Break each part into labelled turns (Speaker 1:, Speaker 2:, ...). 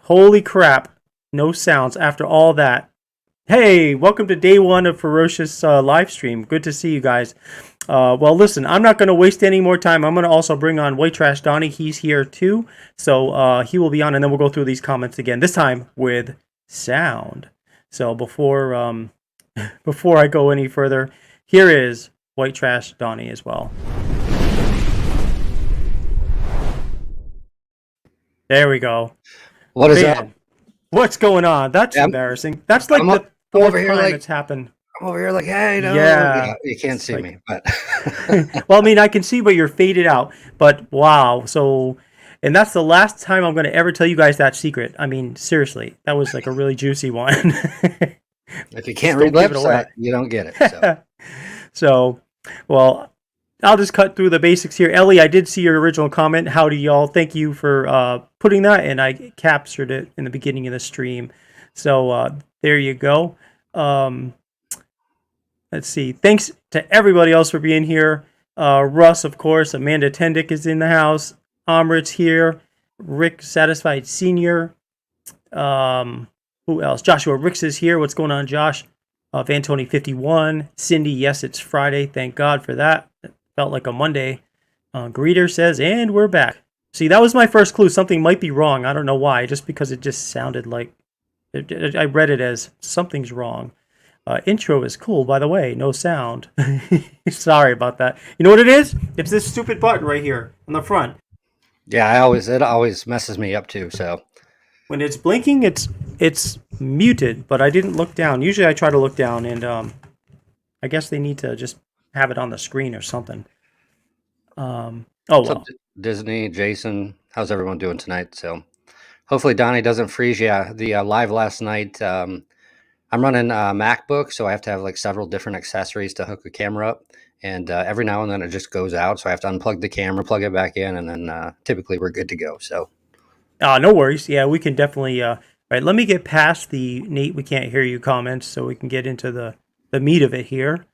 Speaker 1: Holy crap. No sounds after all that. Hey, welcome to day one of Ferocious live stream. Good to see you guys. Well, listen, I'm not going to waste any more time. I'm going to also bring on White Trash Donny. He's here too. So he will be on, and then we'll go through these comments again, this time with sound. So before I go any further, here is White Trash Donny as well. There we go.
Speaker 2: What is up?
Speaker 1: What's going on? That's embarrassing. That's like the fourth time it's happened.
Speaker 2: I'm over here like, hey, no.
Speaker 1: Yeah.
Speaker 2: You can't see me, but.
Speaker 1: Well, I mean, I can see, but you're faded out. But wow. So, and that's the last time I'm going to ever tell you guys that secret. I mean, seriously, that was like a really juicy one.
Speaker 2: If you can't read lips, you don't get it. So.
Speaker 1: So, well, I'll just cut through the basics here. Ellie, I did see your original comment. Howdy, y'all. Thank you for putting that, and I captured it in the beginning of the stream. So there you go. Let's see. Thanks to everybody else for being here. Russ, of course. Amanda Tendick is in the house. Amrit's here. Rick Satisfied Senior. Who else? Joshua Ricks is here. What's going on, Josh? Vantoni 51. Cindy, yes, it's Friday. Thank God for that. Felt like a Monday. Greeter says, and we're back. See, that was my first clue. Something might be wrong. I don't know why. Just because it just sounded like... I read it as something's wrong. Intro is cool, by the way. No sound. Sorry about that. You know what it is? It's this stupid button right here on the front.
Speaker 2: Yeah, it always messes me up too, so...
Speaker 1: When it's blinking, it's muted, but I didn't look down. Usually I try to look down, and I guess they need to just have it on the screen or something. Oh, well.
Speaker 2: Disney, Jason, how's everyone doing tonight? So hopefully Donnie doesn't freeze. Yeah, the live last night, I'm running a MacBook, so I have to have like several different accessories to hook a camera up. And every now and then it just goes out, so I have to unplug the camera, plug it back in, and then typically we're good to go. So.
Speaker 1: No worries. Yeah, we can definitely... right, let me get past the Nate, we can't hear you comments so we can get into the meat of it here.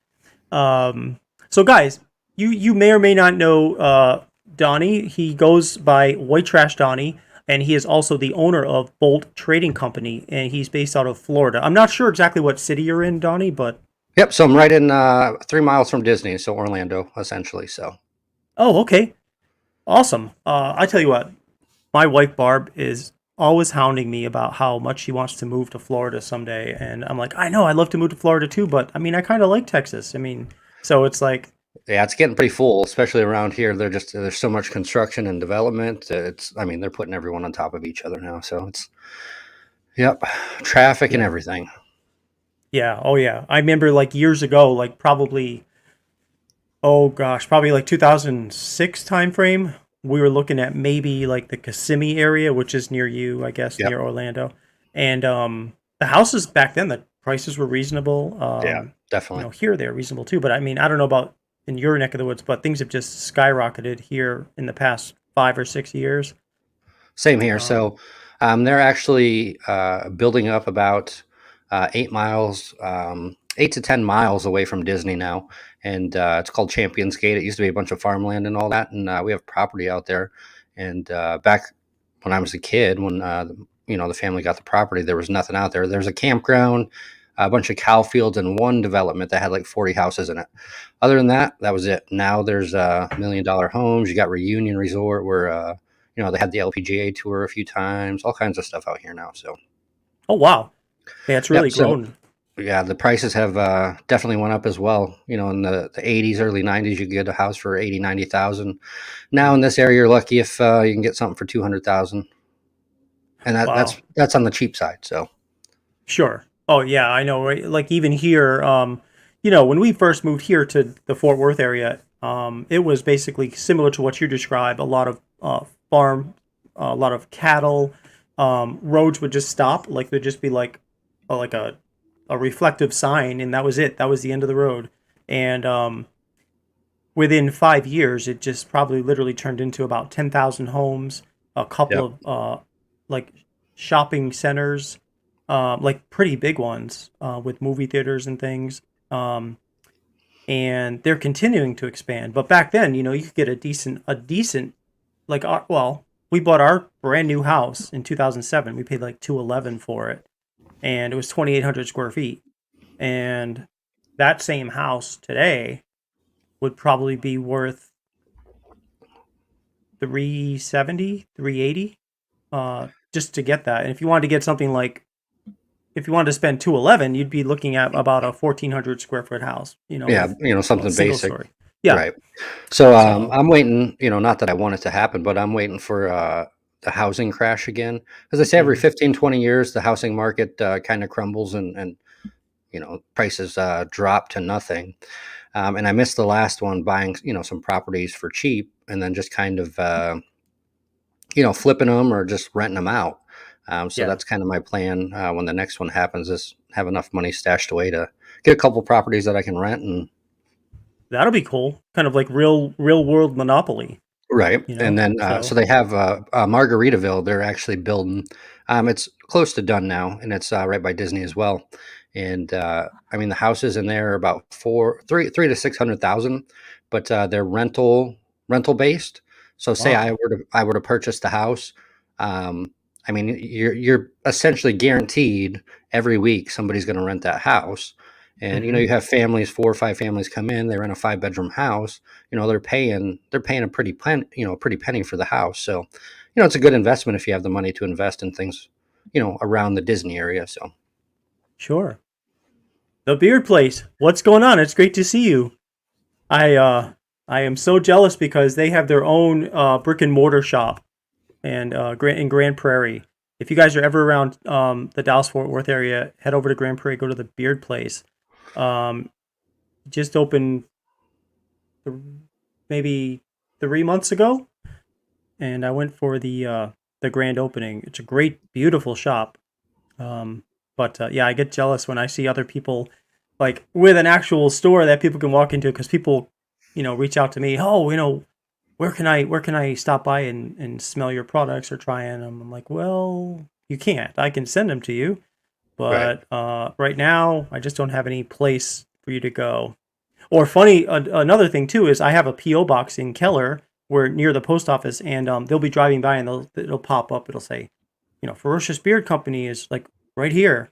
Speaker 1: So guys, you may or may not know Donnie. He goes by White Trash Donny, and he is also the owner of Bolt Trading Company, and he's based out of Florida. I'm not sure exactly what city you're in, Donnie, but...
Speaker 2: Yep, so I'm right in 3 miles from Disney, so Orlando, essentially, so...
Speaker 1: Oh, okay. Awesome. I tell you what, my wife Barb is always hounding me about how much she wants to move to Florida someday, and I'm like, I know, I'd love to move to Florida too, but I mean, I kind of like Texas. I mean, so it's like...
Speaker 2: Yeah, it's getting pretty full, especially around here. There's so much construction and development. They're putting everyone on top of each other now, so it's... Yep, traffic and everything.
Speaker 1: Yeah, oh yeah. I remember like years ago, like probably like 2006 time frame, we were looking at maybe like the Kissimmee area, which is near you, I guess, near Orlando. And the houses back then, the prices were reasonable.
Speaker 2: Yeah, definitely.
Speaker 1: Here they're reasonable too. But I mean, I don't know about in your neck of the woods, but things have just skyrocketed here in the past 5 or 6 years.
Speaker 2: Same here. So they're actually building up about 8 to 10 miles away from Disney now. And it's called Champions Gate. It used to be a bunch of farmland and all that. And we have property out there. And back when I was a kid, when, the family got the property, there was nothing out there. There's a campground, a bunch of cow fields, and one development that had like 40 houses in it. Other than that, that was it. Now there's $1 million homes. You got Reunion Resort where, they had the LPGA tour a few times, all kinds of stuff out here now. So.
Speaker 1: Oh, wow. Yeah, it's really grown.
Speaker 2: Yeah, the prices have definitely went up as well. In the 80s, early 90s, you could get a house for 80, 90,000. Now in this area, you're lucky if you can get something for 200,000. And that's on the cheap side. So.
Speaker 1: Sure. Oh, yeah, I know. Right? Like even here, when we first moved here to the Fort Worth area, it was basically similar to what you described. A lot of farm, a lot of cattle. Roads would just stop. Like there'd just be like a reflective sign, and that was it. That was the end of the road. And within 5 years, it just probably literally turned into about 10,000 homes, a couple of like shopping centers, like pretty big ones with movie theaters and things. And they're continuing to expand. But back then, you could get a decent like, we bought our brand new house in 2007. We paid like 211 for it, and it was 2,800 square feet. And that same house today would probably be worth 370, 380, just to get that. And if you wanted to get something like, if you wanted to spend 211, you'd be looking at about a 1,400 square foot house,
Speaker 2: Yeah,
Speaker 1: with a
Speaker 2: something
Speaker 1: single
Speaker 2: basic.
Speaker 1: story. Yeah.
Speaker 2: Right. So
Speaker 1: So
Speaker 2: I'm waiting, not that I want it to happen, but I'm waiting for the housing crash again. As I say, every
Speaker 1: mhm.
Speaker 2: 15, 20 years, the housing market kind of crumbles and prices drop to nothing. And I missed the last one buying, some properties for cheap and then just kind of, flipping them or just renting them out. So
Speaker 1: Yeah,
Speaker 2: that's kind of my plan when the next one happens is have enough money stashed away to get a couple properties that I can rent and
Speaker 1: that'll be cool. Kind of like real world Monopoly,
Speaker 2: right. And then so
Speaker 1: So
Speaker 2: they have Margaritaville. They're actually building. It's close to done now, and it's right by Disney as well. And I mean, the houses in there are about three to 600,000, but they're rental based. So say
Speaker 1: wow.
Speaker 2: I were to purchase the house. Um, I mean, you're essentially guaranteed every week somebody's going to rent that house. And
Speaker 1: Hmm.
Speaker 2: you have families, 4 or 5 families come in. They rent a 5 bedroom house. They're paying a pretty penny for the house. So it's a good investment if you have the money to invest in things around the Disney area. So
Speaker 1: Sure. The Beard Place. What's going on? It's great to see you. I uh I am so jealous because they have their own brick and mortar shop and in Grand Prairie. If you guys are ever around the Dallas Fort Worth area, head over to Grand Prairie, go to the Beard Place. Um, just opened th- maybe 3 months ago, and I went for the grand opening. It's a great, beautiful shop. Um, but yeah, I get jealous when I see other people like with an actual store that people can walk into because people, reach out to me. Oh, where can I stop by and smell your products or try them? I'm like, well, you can't. I can send them to you,
Speaker 2: right.
Speaker 1: but right now I just don't have any place for you to go. Or funny, another thing too is I have a PO box in Keller, where near the post office, and they'll be driving by and it'll pop up. It'll say, Ferocious Beard Company is like right here,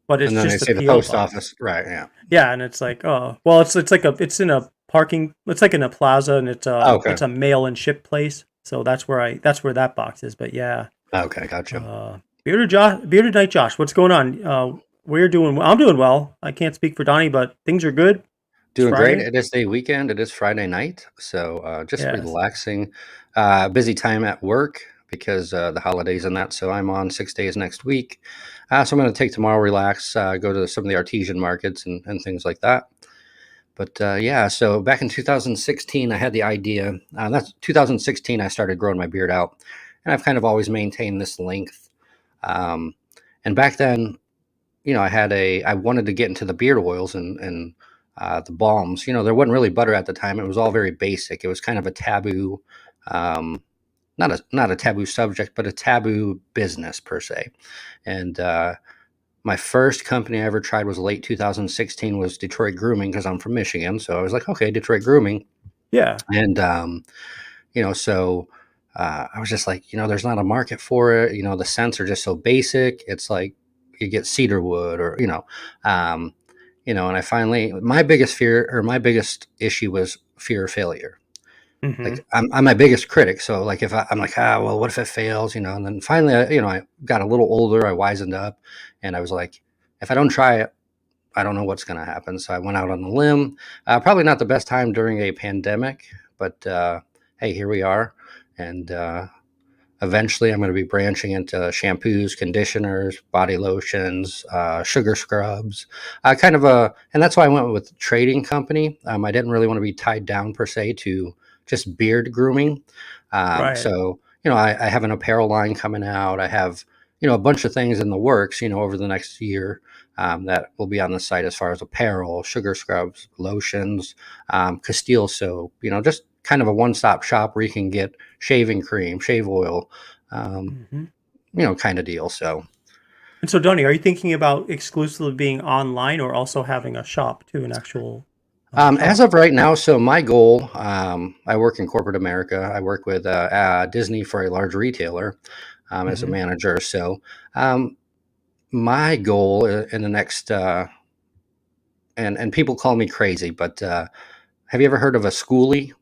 Speaker 1: but it's
Speaker 2: And then they
Speaker 1: just a
Speaker 2: say the
Speaker 1: PO
Speaker 2: post
Speaker 1: box.
Speaker 2: office, right? Yeah.
Speaker 1: Yeah, and it's like, oh, well, it's like it's in a parking, it's like in a plaza, and it's a
Speaker 2: Okay.
Speaker 1: it's a mail and ship place. So that's where that box is. But yeah,
Speaker 2: Okay. Gotcha.
Speaker 1: Bearded Night Josh, what's going on? We're doing well. I'm doing well. I can't speak for Donnie, but things are good. It's
Speaker 2: Doing great.
Speaker 1: Friday.
Speaker 2: It is a weekend. It is Friday night, so just
Speaker 1: Yes.
Speaker 2: relaxing. Busy time at work because the holidays and that. So I'm on 6 days next week. So I'm going to take tomorrow, relax, go to some of the artesian markets and things like that. But yeah, so back in 2016, I had the idea. That's 2016. I started growing my beard out, and I've kind of always maintained this length. Um, and back then, I wanted to get into the beard oils and the balms. There wasn't really butter at the time. It was all very basic. It was kind of a taboo, um, not a taboo subject, but a taboo business per se. And my first company I ever tried was late 2016 was Detroit Grooming because I'm from Michigan. So I was like, okay, Detroit Grooming.
Speaker 1: Yeah.
Speaker 2: And, so I was just like, there's not a market for it. The scents are just so basic. It's like you get cedar wood um, and I finally, my biggest fear or my biggest issue was fear of failure.
Speaker 1: Hmm.
Speaker 2: Like I'm my biggest critic. So like if I'm like, well, what if it fails, and then finally, I got a little older, I wisened up and I was like, if I don't try it, I don't know what's going to happen. So I went out on a limb. Probably not the best time during a pandemic, but hey, here we are. And eventually, I'm going to be branching into shampoos, conditioners, body lotions, sugar scrubs, and that's why I went with trading company. I didn't really want to be tied down per se to just beard grooming.
Speaker 1: Right.
Speaker 2: So I have an apparel line coming out. I have, a bunch of things in the works, over the next year that will be on the site as far as apparel, sugar scrubs, lotions, Castile soap, just kind of a one-stop shop where you can get shaving cream, shave oil, um,
Speaker 1: Hmm.
Speaker 2: kind of deal. So
Speaker 1: And so, Donnie, are you thinking about exclusively being online or also having a shop too, an actual?
Speaker 2: As of right now, so my goal, I work in corporate America. I work with Disney for a large retailer as a
Speaker 1: Hmm.
Speaker 2: manager. So um, my goal in the next, and people call me crazy, but have you ever heard of a schoolie?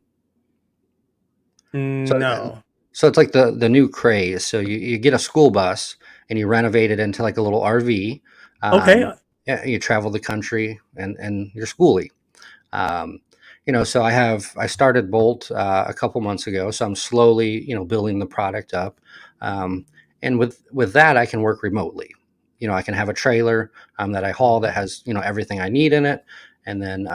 Speaker 2: So,
Speaker 1: No.
Speaker 2: so it's like the new craze. So you get a school bus and you renovate it into like a little RV.
Speaker 1: Okay.
Speaker 2: Um, yeah, you travel the country and you're schoolie. Um, so I started Bolt a couple months ago, so I'm slowly, building the product up. Um, and with that, I can work remotely. I can have a trailer that I haul that has everything I need in it, and then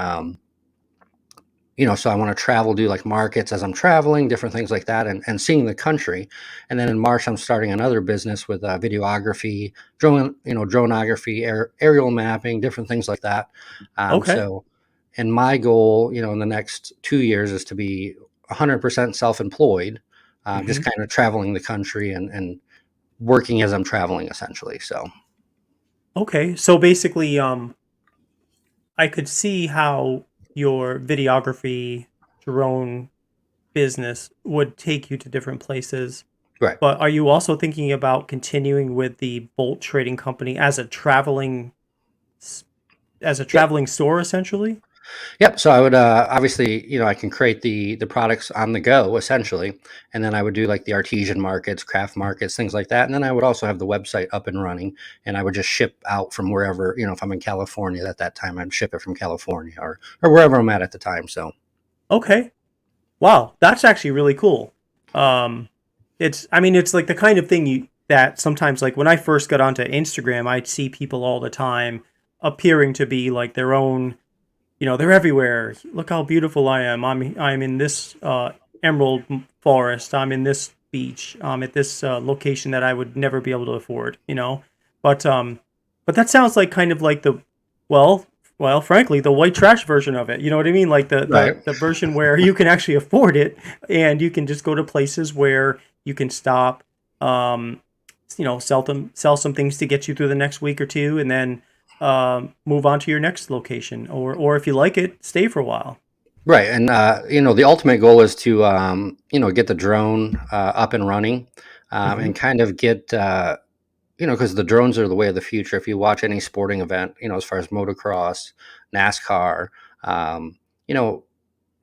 Speaker 2: so I want to travel, do like markets as I'm traveling, different things like that, and seeing the country. And then in March, I'm starting another business with videography, dronography, aerial mapping, different things like that.
Speaker 1: Okay.
Speaker 2: And my goal, in the next 2 years is to be 100% self-employed,
Speaker 1: Hmm.
Speaker 2: just kind of traveling the country and working as I'm traveling, essentially. So,
Speaker 1: Okay. So basically, I could see how your videography drone business would take you to different places.
Speaker 2: right.
Speaker 1: But are you also thinking about continuing with the Bolt Trading Company as a s-
Speaker 2: Yep.
Speaker 1: traveling store essentially?
Speaker 2: Yep. So I would obviously, I can create the products on the go essentially, and then I would do like the artesian markets, craft markets, things like that. And then I would also have the website up and running, and I would just ship out from wherever, if I'm in California at that time, I'd ship it from California or wherever I'm at the time. So,
Speaker 1: Okay. Wow, that's actually really cool. Um, I mean, it's like the kind of thing that sometimes, like when I first got onto Instagram, I'd see people all the time appearing to be like their own, they're everywhere. Look how beautiful I am. I'm in this emerald forest. I'm in this beach. I'm at this location that I would never be able to afford. But but that sounds like kind of like well, frankly, the white trash version of it. You know what I mean? Like the
Speaker 2: right.
Speaker 1: the the version where you can actually afford it and you can just go to places where you can stop, um, sell some things to get you through the next week or two, and then move on to your next location, or if you like it, stay for a while.
Speaker 2: Right. And, the ultimate goal is to, get the drone up and running
Speaker 1: Hmm.
Speaker 2: and kind of get, because the drones are the way of the future. If you watch any sporting event, as far as motocross, NASCAR, um, you know,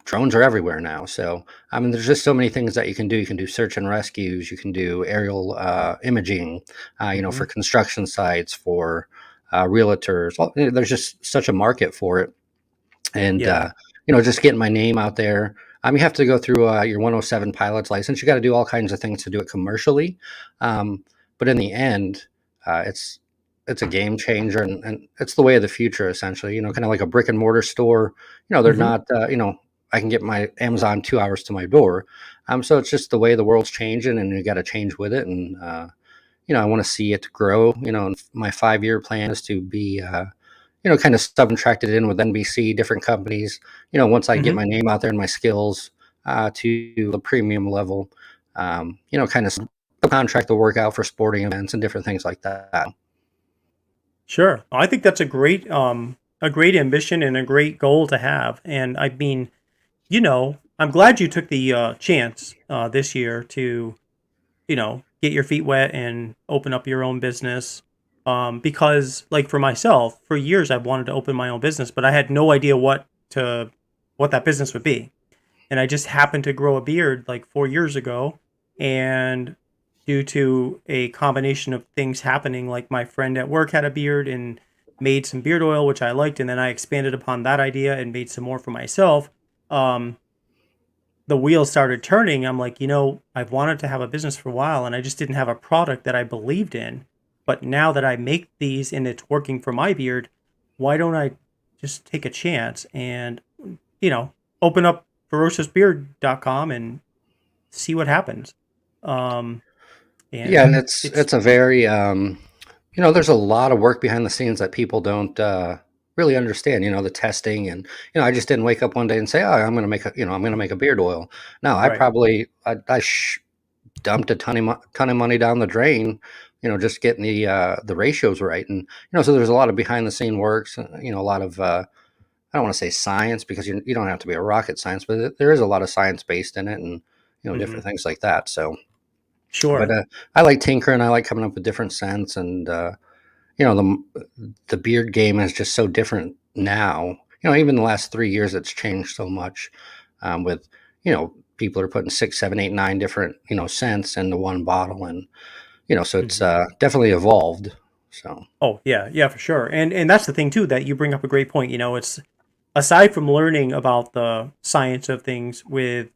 Speaker 2: drones are everywhere now. So, I mean, there's just so many things that you can do. You can do search and rescues, you can do aerial imaging,
Speaker 1: Hmm.
Speaker 2: for construction sites, for realtors. Well, there's just such a market for it. And,
Speaker 1: Yeah,
Speaker 2: just getting my name out there. You have to go through your 107 pilot's license. You got to do all kinds of things to do it commercially. Um, but in the end, it's a game changer, and it's the way of the future, essentially. Kind of like a brick and mortar store. They're
Speaker 1: hmm,
Speaker 2: not. I can get my Amazon 2 hours to my door. So it's just the way the world's changing, and you got to change with it. And I want to see it grow. And my 5 year plan is to be kind of subcontracted in with NBC, different companies. Once I get
Speaker 1: hmm.
Speaker 2: my name out there and my skills to the premium level, kind of contract the work out for sporting events and different things like that.
Speaker 1: Sure. I think that's a great ambition and a great goal to have. And I mean, I'm glad you took the chance this year to get your feet wet and open up your own business. Because like for myself, for years I've wanted to open my own business, but I had no idea what that business would be. And I just happened to grow a beard like 4 years ago, and due to a combination of things happening, like my friend at work had a beard and made some beard oil, which I liked, and then I expanded upon that idea and made some more for myself. Um, the wheels started turning. I'm like, I've wanted to have a business for a while, and I just didn't have a product that I believed in. But now that I make these and it's working for my beard, why don't I just take a chance and, you know, open up ferociousbeard.com and see what happens. Um,
Speaker 2: Yeah,
Speaker 1: and
Speaker 2: and it's
Speaker 1: it's
Speaker 2: it's a very there's a lot of work behind the scenes that people don't really understand. The testing, and I just didn't wake up one day and say, "Oh, I'm going to make a beard oil." No,
Speaker 1: right.
Speaker 2: I dumped a ton of money down the drain. Just getting the ratios right, and so there's a lot of behind the scene works. A lot of I don't want to say science because you don't have to be a rocket science, but there is a lot of science based in it, and
Speaker 1: Hmm.
Speaker 2: different things like that. So, but
Speaker 1: Sure.
Speaker 2: I like tinkering. I like coming up with different scents, and the beard game is just so different now. Even the last 3 years, it's changed so much. With people are putting 6, 7, 8, 9 different scents into one bottle, and so it's
Speaker 1: Hmm.
Speaker 2: definitely evolved. So
Speaker 1: Oh yeah, yeah, for sure. And that's the thing too, that you bring up a great point. It's aside from learning about the science of things with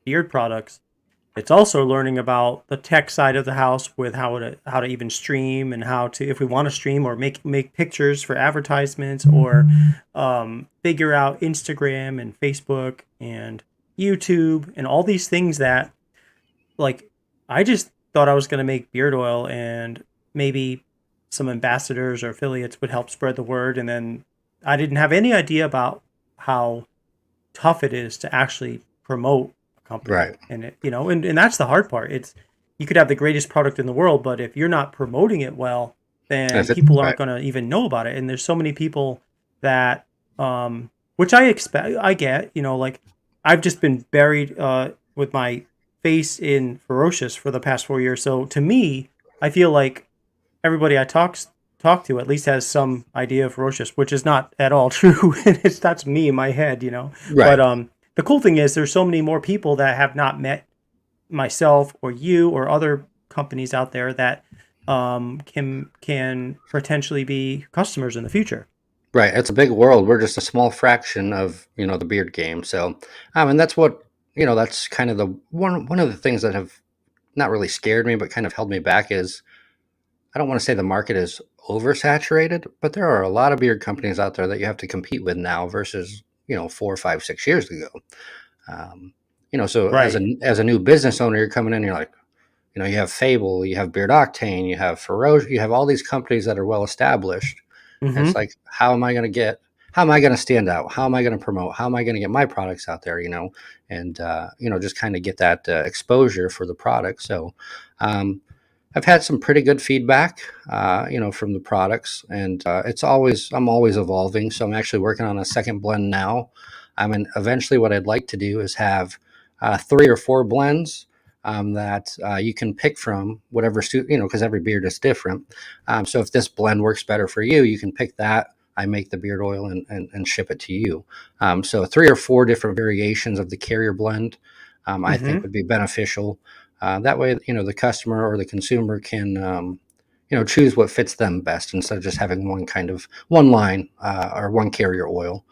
Speaker 1: beard products, it's also learning about the tech side of the house with how to even stream, and how to, if we want to stream or make pictures for advertisements, or figure out Instagram and Facebook and YouTube and all these things that, like, I just thought I was going to make beard oil, and maybe some ambassadors or affiliates would help spread the word, and then I didn't have any idea about how tough it is to actually promote a company.
Speaker 2: right,
Speaker 1: And and that's the hard part. It's, you could have the greatest product in the world, but if you're not promoting it well, then
Speaker 2: if it
Speaker 1: people aren't
Speaker 2: right,
Speaker 1: going to even know about it. And there's so many people that, which I expect, I get, like, I've just been buried with my face in Ferocious for the past 4 years. So to me, I feel like everybody I talk to at least has some idea of Ferocious, which is not at all true. That's me in my head. But
Speaker 2: right.
Speaker 1: the cool thing is, there's so many more people that have not met myself or you or other companies out there that can potentially be customers in the future.
Speaker 2: Right, it's a big world. We're just a small fraction of the beard game. So, and that's what that's kind of the one of the things that have not really scared me, but kind of held me back is I don't want to say the market is oversaturated, but there are a lot of beard companies out there that you have to compete with now versus 4, 5, 6 years ago. Um, so as
Speaker 1: Right.
Speaker 2: a new business owner, you're coming in, you're like, you have Fable, you have Beard Octane, you have Ferocious, you have all these companies that are well established. And it's
Speaker 1: Mm-hmm.
Speaker 2: like, how am I going to stand out? How am I going to promote? How am I going to get my products out there? And just kind of get that exposure for the product. So, um, I've had some pretty good feedback, from the products, and I'm always evolving. So I'm actually working on a second blend now. I mean, eventually, what I'd like to do is have 3 or 4 blends that you can pick from, whatever suit, because every beard is different. So if this blend works better for you, you can pick that. I make the beard oil and ship it to you. So 3 or 4 different variations of the carrier blend, I think
Speaker 1: Mm-hmm.
Speaker 2: would be beneficial. That way, the customer or the consumer can, choose what fits them best instead of just having one line or one carrier oil.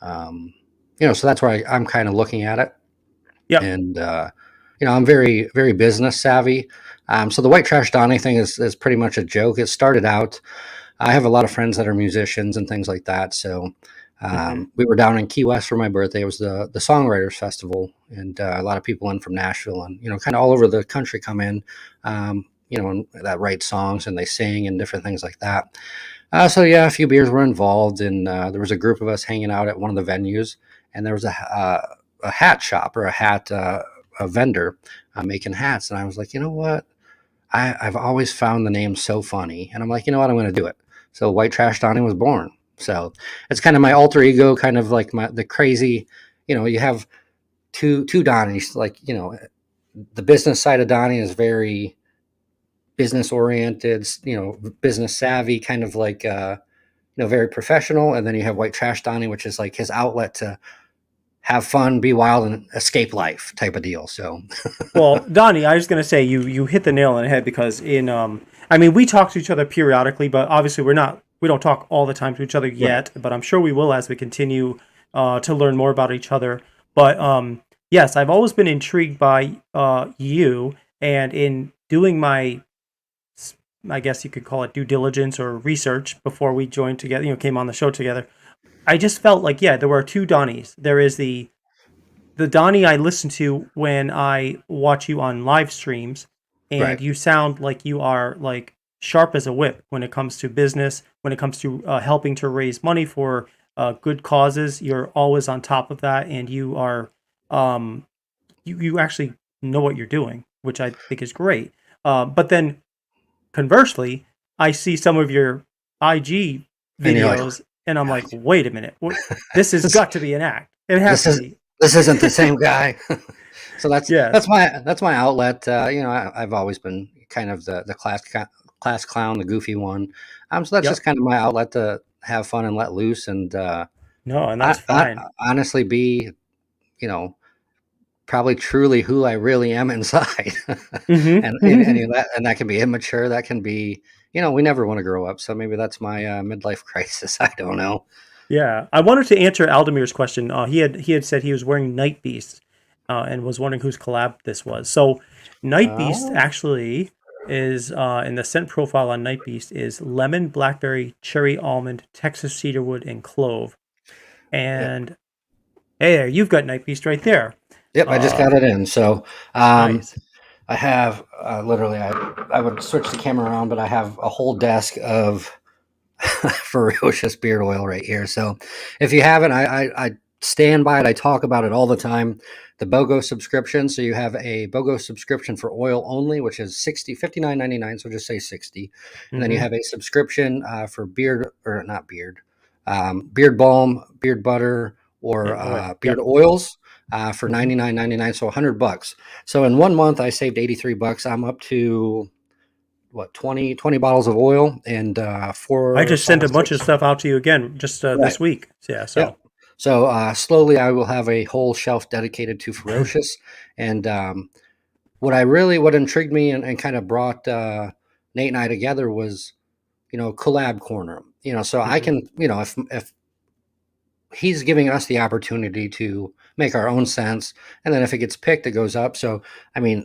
Speaker 2: Um, so that's where I'm kind of looking at it,
Speaker 1: Yep.
Speaker 2: and I'm very, very business savvy. So the White Trash Donny thing is pretty much a joke. It started out. I have a lot of friends that are musicians and things like that. So
Speaker 1: Mm-hmm.
Speaker 2: we were down in Key West for my birthday. It was the Songwriters Festival, and a lot of people in from Nashville and kind of all over the country come in, and that write songs and they sing and different things like that. So yeah, a few beers were involved, and there was a group of us hanging out at one of the venues, and there was a hat shop or a vendor making hats, and I was like, you know what? I've always found the name so funny, and I'm like, you know what? I'm going to do it. So White Trash Donny was born. So it's kind of my alter ego, kind of like the crazy. You have two Donnies. Like the business side of Donny is very business oriented, business savvy, kind of like very professional. And then you have White Trash Donny, which is like his outlet to have fun, be wild, and escape life type of deal. So
Speaker 1: Well, Donnie, I was gonna say, you hit the nail on the head, because I mean, we talk to each other periodically, but obviously we don't talk all the time to each other
Speaker 2: right,
Speaker 1: yet. But I'm sure we will as we continue to learn more about each other. But yes, I've always been intrigued by you, and in doing my, I guess you could call it, due diligence or research before we joined together, came on the show together. I just felt like, yeah, there were two Donnies. There is the Donnie I listen to when I watch you on live streams, and
Speaker 2: right.
Speaker 1: you sound like you are, like, sharp as a whip when it comes to business, when it comes to helping to raise money for good causes. You're always on top of that, and um, you actually know what you're doing, which I think is great. But then conversely, I see some of your IG
Speaker 2: And you're like,
Speaker 1: videos, And I'm like, wait a minute, this has
Speaker 2: this
Speaker 1: got to be an act. It has
Speaker 2: this
Speaker 1: to
Speaker 2: is
Speaker 1: be.
Speaker 2: this isn't the same guy. So
Speaker 1: Yes.
Speaker 2: that's my outlet. I've always been kind of the class clown, the goofy one. So that's just
Speaker 1: Yep.
Speaker 2: kind of my outlet to have fun and let loose, and
Speaker 1: No, and that's fine.
Speaker 2: honestly be, you know, probably truly who I really am inside.
Speaker 1: Mm-hmm.
Speaker 2: And that can be immature. That can be, we never want to grow up. So maybe that's my midlife crisis. I don't know.
Speaker 1: Yeah, I wanted to answer Aldemir's question. He had said he was wearing Night Beast, and was wondering whose collab this was. So, Night Beast
Speaker 2: Oh,
Speaker 1: actually is in the scent profile on Night Beast is lemon, blackberry, cherry almond, Texas cedarwood, and clove.
Speaker 2: yep.
Speaker 1: And hey, there, you've got Night Beast right there.
Speaker 2: Yep. I just got
Speaker 1: Uh,
Speaker 2: it in. So, um,
Speaker 1: nice.
Speaker 2: I have literally, I would switch the camera around, but I have a whole desk of Ferocious Beard Oil right here. So if you haven't, I stand by it. I talk about it all the time. The BOGO subscription. So you have a BOGO subscription for oil only, which is 59.99. So just say 60. And then you
Speaker 1: Mm-hmm.
Speaker 2: have a subscription for beard, or not beard, beard balm, beard butter, or
Speaker 1: And oil.
Speaker 2: beard
Speaker 1: Yep.
Speaker 2: oils for
Speaker 1: Mm-hmm.
Speaker 2: 99.99. So $100. So in 1 month, I saved $83. I'm up to what, 20 bottles of oil and
Speaker 1: I
Speaker 2: four,
Speaker 1: just sent a bunch of
Speaker 2: six.
Speaker 1: stuff out to you again just
Speaker 2: Right.
Speaker 1: this week. Yeah. So.
Speaker 2: Yep. So slowly, I will have a whole shelf dedicated to Ferocious. And what intrigued me and kind of brought Nate and I together was, collab corner. So I
Speaker 1: Mm-hmm.
Speaker 2: can, if he's giving us the opportunity to make our own sense, and then if it gets picked, it goes up. So I mean,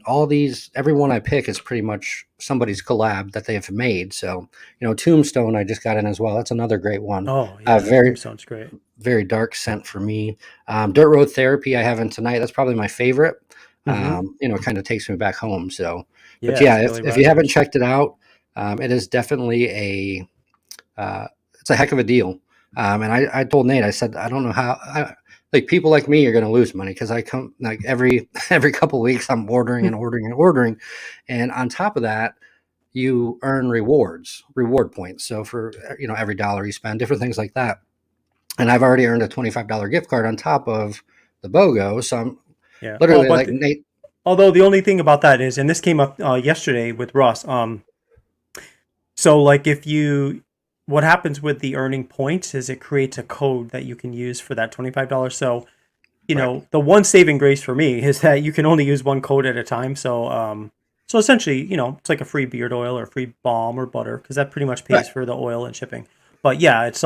Speaker 2: everyone I pick is pretty much somebody's collab that they have made. So Tombstone, I just got in as well. That's another great one.
Speaker 1: Oh yeah,
Speaker 2: Very,
Speaker 1: Tombstone's great.
Speaker 2: very dark scent for me. Dirt Road Therapy, I have in tonight. That's probably my favorite.
Speaker 1: Mm-hmm.
Speaker 2: It kind of takes me back home. So, but
Speaker 1: Yeah,
Speaker 2: yeah,
Speaker 1: it's Billy
Speaker 2: if you haven't
Speaker 1: Rogers.
Speaker 2: checked it out, it is definitely it's a heck of a deal. And I told Nate, I said, I don't know how, like people like me are going to lose money because I come like every couple of weeks I'm ordering and ordering and ordering, and on top of that, you earn reward points. So for every dollar you spend, different things like that. And I've already earned a $25 gift card on top of the BOGO. So I'm
Speaker 1: Yeah. Well,
Speaker 2: literally
Speaker 1: but
Speaker 2: like Nate.
Speaker 1: although the only thing about that is, and this came up yesterday with Ross. So like if you, what happens with the earning points is it creates a code that you can use for that $25. So
Speaker 2: Right.
Speaker 1: the one saving grace for me is that you can only use one code at a time. So essentially, it's like a free beard oil or free balm or butter because that pretty much
Speaker 2: Right.
Speaker 1: pays for the oil and shipping. But yeah,
Speaker 2: It's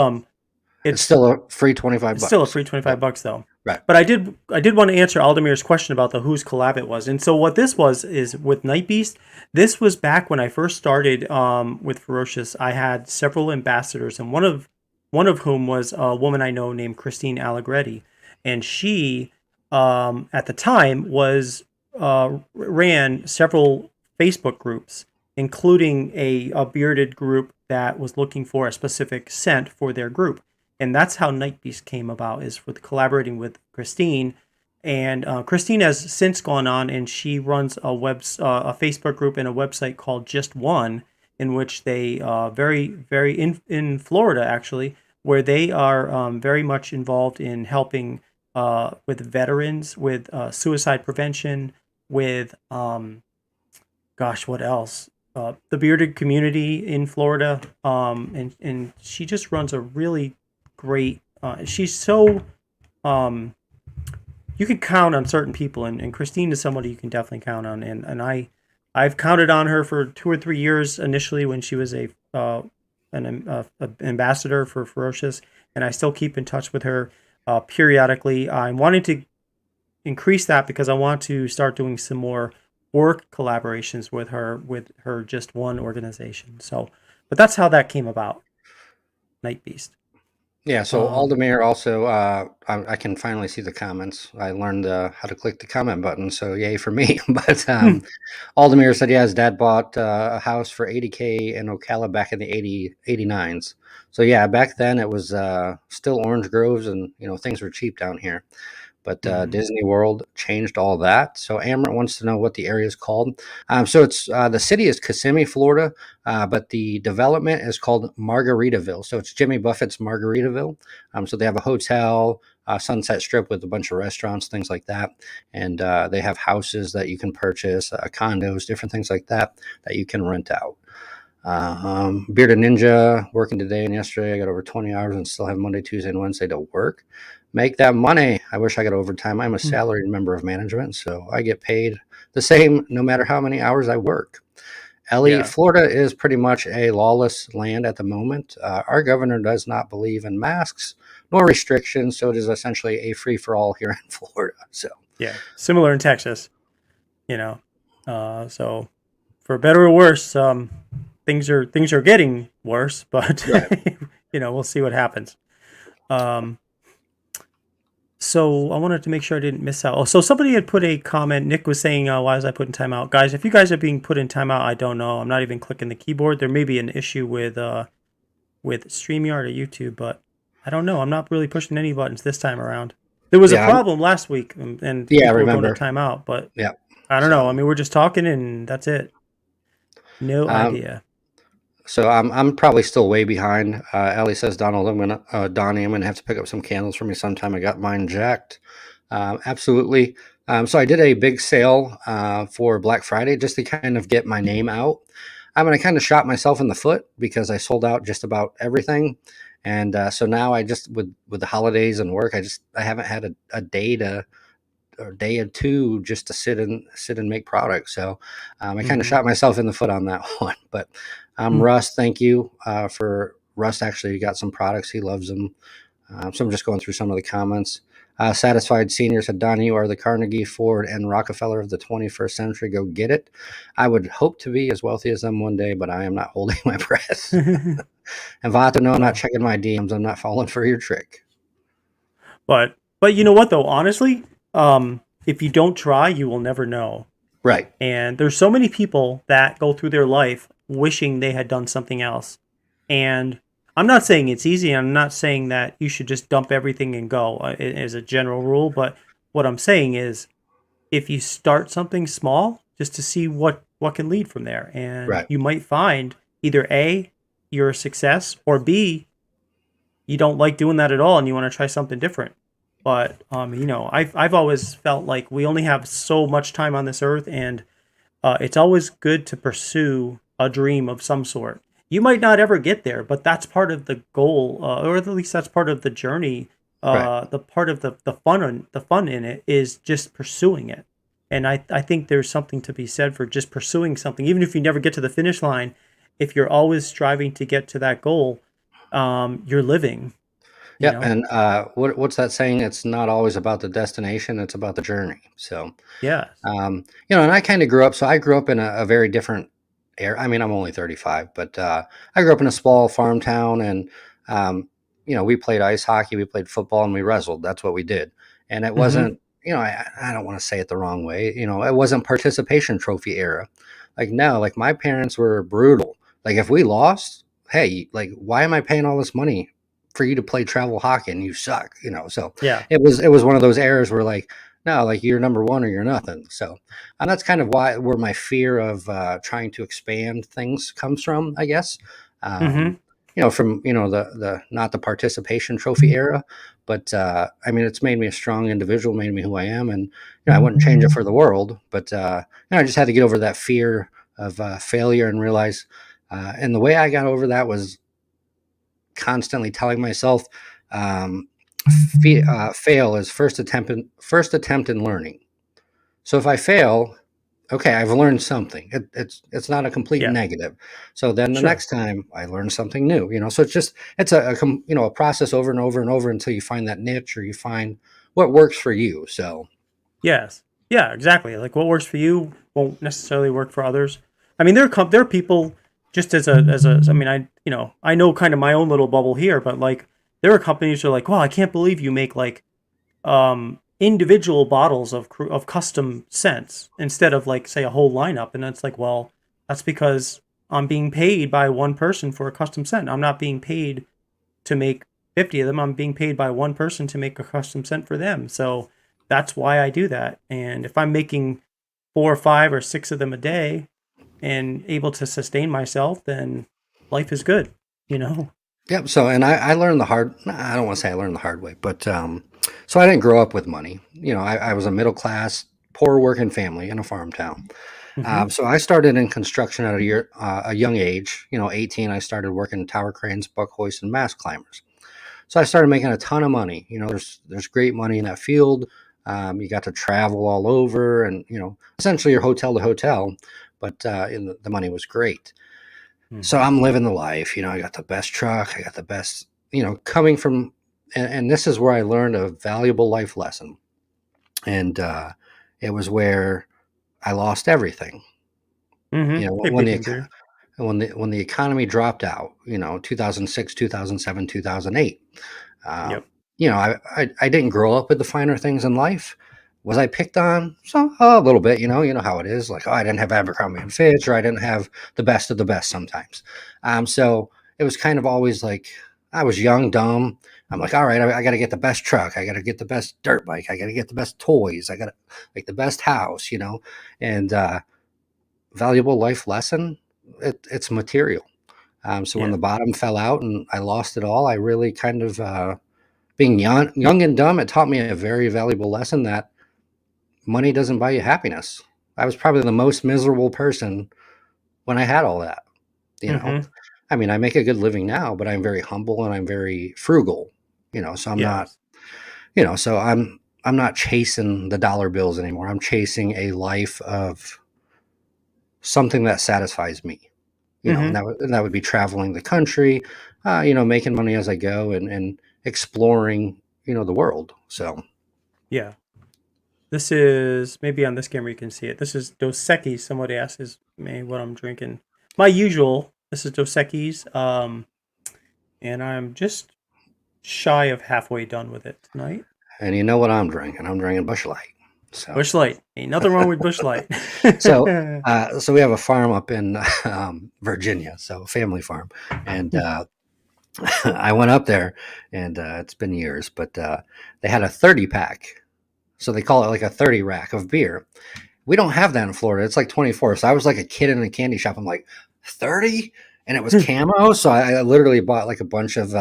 Speaker 1: it's
Speaker 2: still a free 25
Speaker 1: it's still a
Speaker 2: bucks.
Speaker 1: free 25
Speaker 2: Yep.
Speaker 1: bucks though.
Speaker 2: Right.
Speaker 1: But I did want to answer Aldemir's question about the whose collab it was. And so what this was is with Night Beast. This was back when I first started with Ferocious. I had several ambassadors, and one of whom was a woman I know named Christine Allegretti, and she at the time was ran several Facebook groups, including a bearded group that was looking for a specific scent for their group, and that's how Night Beast came about, is with collaborating with Christine. And Christine has since gone on, and she runs a Facebook group and a website called Just One, in which they very very in Florida actually, where they are very much involved in helping with veterans, with suicide prevention, with gosh, what else? The bearded community in Florida, and she just runs a really great. She's so you can count on certain people, and Christine is somebody you can definitely count on, and I've counted on her for 2 or 3 years initially when she was an ambassador for Ferocious, and I still keep in touch with her periodically. I'm wanting to increase that because I want to start doing some more work collaborations with her Just One organization. So, but that's how that came about, Night Beast.
Speaker 2: Yeah, so
Speaker 1: Um,
Speaker 2: Aldemir also, I can finally see the comments. I learned how to click the comment button, so yay for me. But
Speaker 1: hmm,
Speaker 2: Aldemir said, yeah, his dad bought a house for 80K in Ocala back in the 80s. So yeah, back then it was still orange groves and things were cheap down here. but
Speaker 1: Mhm.
Speaker 2: Disney World changed all that. So Amber wants to know what the area is called. So it's the city is Kissimmee, Florida, but the development is called Margaritaville. So it's Jimmy Buffett's Margaritaville. So they have a hotel, Sunset Strip with a bunch of restaurants, things like that, and they have houses that you can purchase, condos, different things like that you can rent out. Bearded Ninja, working today and yesterday. I got over 20 hours and still have Monday, Tuesday, and Wednesday to work. Make that money. I wish I got overtime. I'm a
Speaker 1: Mm.
Speaker 2: salaried member of management, so I get paid the same no matter how many hours I work. Ellie,
Speaker 1: Yeah.
Speaker 2: Florida is pretty much a lawless land at the moment. Our governor does not believe in masks nor restrictions, so it is essentially a free for all here in Florida. So,
Speaker 1: Yeah. Similar in Texas, you know. So for better or worse, things are getting worse, but
Speaker 2: right.
Speaker 1: we'll see what happens. Um, so I wanted to make sure I didn't miss out. Oh, so somebody had put a comment. Nick was saying, "Why was I put in timeout?" Guys, if you guys are being put in timeout, I don't know. I'm not even clicking the keyboard. There may be an issue with StreamYard or YouTube, but I don't know. I'm not really pushing any buttons this time around. There was a
Speaker 2: Yeah,
Speaker 1: problem last week, and
Speaker 2: yeah, I
Speaker 1: people were going to
Speaker 2: remember.
Speaker 1: timeout, but
Speaker 2: Yeah.
Speaker 1: I don't know. I
Speaker 2: So,
Speaker 1: mean, we're just talking, and that's it. No
Speaker 2: um,
Speaker 1: idea.
Speaker 2: So I'm probably still way behind. Ellie says, Donnie, I'm gonna have to pick up some candles for me sometime. I got mine jacked. Absolutely. So I did a big sale for Black Friday just to kind of get my name out. I'm gonna kind of shot myself in the foot because I sold out just about everything, and so now I just with the holidays and work, I haven't had a day to or day or two just to sit and make products. So I kind of
Speaker 1: Hmm.
Speaker 2: shot myself in the foot on that one. But Russ, thank you for Russ. Actually got some products. He loves them. So I'm just going through some of the comments. Satisfied Senior said, Donnie, you are the Carnegie, Ford, and Rockefeller of the 21st century. Go get it. I would hope to be as wealthy as them one day, but I am not holding my breath. And Vato, no, I'm not
Speaker 1: Well,
Speaker 2: checking my DMs. I'm not falling for your trick.
Speaker 1: but you know what though? Honestly, if you don't try, you will never know.
Speaker 2: Right.
Speaker 1: And there's so many people that go through their life wishing they had done something else. And I'm not saying it's easy. I'm not saying that you should just dump everything and go as a general rule. But what I'm saying is, if you start something small, just to see what can lead from there, and
Speaker 2: Right.
Speaker 1: you might find either A, you're a success, or B, you don't like doing that at all and you want to try something different. But I've always felt like we only have so much time on this earth, and it's always good to pursue a dream of some sort. You might not ever get there, but that's part of the goal, or at least that's part of the journey.
Speaker 2: Right.
Speaker 1: The part of the fun in it is just pursuing it. And I think there's something to be said for just pursuing something, even if you never get to the finish line. If you're always striving to get to that goal, you're living. You
Speaker 2: Yep,
Speaker 1: know.
Speaker 2: and what's that saying? It's not always about the destination; it's about the journey. So,
Speaker 1: Yeah.
Speaker 2: and I kind of grew up. So I grew up in a very different area. I mean, I'm only 35, but I grew up in a small farm town, and um, we played ice hockey, we played football, and we wrestled. That's what we did, and it
Speaker 1: Mm-hmm.
Speaker 2: wasn't. I don't want to say it the wrong way. It wasn't participation trophy era. Like no, like my parents were brutal. Like if we lost, hey, like why am I paying all this money for you to play travel hockey and you suck, so
Speaker 1: Yeah.
Speaker 2: it was one of those eras where like no, like you're number one or you're nothing. So and that's kind of where my fear of trying to expand things comes from, I guess.
Speaker 1: Mm-hmm.
Speaker 2: From the not the participation trophy era, but I mean it's made me a strong individual, made me who I am, and I wouldn't change it for the world, but I just had to get over that fear of failure and realize and the way I got over that was constantly telling myself um, fail is first attempt in learning. So if I fail, okay, I've learned something. It's not a complete
Speaker 1: Yeah.
Speaker 2: negative. So then the
Speaker 1: Sure.
Speaker 2: next time I learn something new. So it's a process over and over and over until you find that niche or you find what works for you. So
Speaker 1: Yes. Yeah, exactly. Like what works for you won't necessarily work for others. I mean, there are people just as a I mean, I know kind of my own little bubble here, but like there are companies that are like, "Wow, I can't believe you make like individual bottles of custom scents instead of like say a whole lineup." And it's like, "Well, that's because I'm being paid by one person for a custom scent. I'm not being paid to make 50 of them. I'm being paid by one person to make a custom scent for them." So that's why I do that. And if I'm making 4 or 5 or 6 of them a day and able to sustain myself, then life is good, you know?
Speaker 2: Yep. So, and I learned the hard. I don't want to say I learned the hard way, but so I didn't grow up with money. I was a middle class, poor working family in a farm town.
Speaker 1: Mm-hmm.
Speaker 2: So I started in construction at a young age. 18. I started working tower cranes, buck hoists, and mast climbers. So I started making a ton of money. There's great money in that field. You got to travel all over, and essentially you're hotel to hotel, but the money was great. So
Speaker 1: Mm-hmm.
Speaker 2: I'm living the life. I got the best truck. I got the best. Coming from, and this is where I learned a valuable life lesson, and it was where I lost everything.
Speaker 1: Mm-hmm. Hey,
Speaker 2: When
Speaker 1: big
Speaker 2: the
Speaker 1: and beer.
Speaker 2: when the economy dropped out, 2006, 2007, 2008. Um,
Speaker 1: Yep.
Speaker 2: I didn't grow up with the finer things in life. Was I picked on? So a little bit, you know how it is. Like, oh, I didn't have Abercrombie and Fitch, or I didn't have the best of the best sometimes. So it was kind of always like I was young, dumb. I'm like, all right, I got to get the best truck. I got to get the best dirt bike. I got to get the best toys. I got to like the best house, and valuable life lesson. It's material. So when
Speaker 1: Yeah.
Speaker 2: the bottom fell out and I lost it all, I really kind of being young and dumb. It taught me a very valuable lesson that money doesn't buy you happiness. I was probably the most miserable person when I had all that. You know,
Speaker 1: Mm-hmm.
Speaker 2: I mean, I make a good living now, but I'm very humble and I'm very frugal. So I'm not.
Speaker 1: Yes.
Speaker 2: So I'm not chasing the dollar bills anymore. I'm chasing a life of something that satisfies me. And
Speaker 1: Mm-hmm.
Speaker 2: that would be traveling the country, making money as I go and exploring, the world. So,
Speaker 1: Yeah. This is maybe on this camera you can see it. This is Dos Equis. Somebody asked me what I'm drinking. My usual. This is Dos Equis. And I'm just shy of halfway done with it tonight.
Speaker 2: and you know what I'm drinking? I'm drinking Busch Light. So,
Speaker 1: Bush Light. Ain't nothing wrong with Bush Light.
Speaker 2: so, so we have a farm up in Virginia, so family farm, and I went up there, and it's been years, but they had a 30 pack, so they call it like a 30 rack of beer. We don't have that in Florida. It's like 24. So I was like a kid in a candy shop. I'm like 30, and it was camo. So I literally bought like a bunch of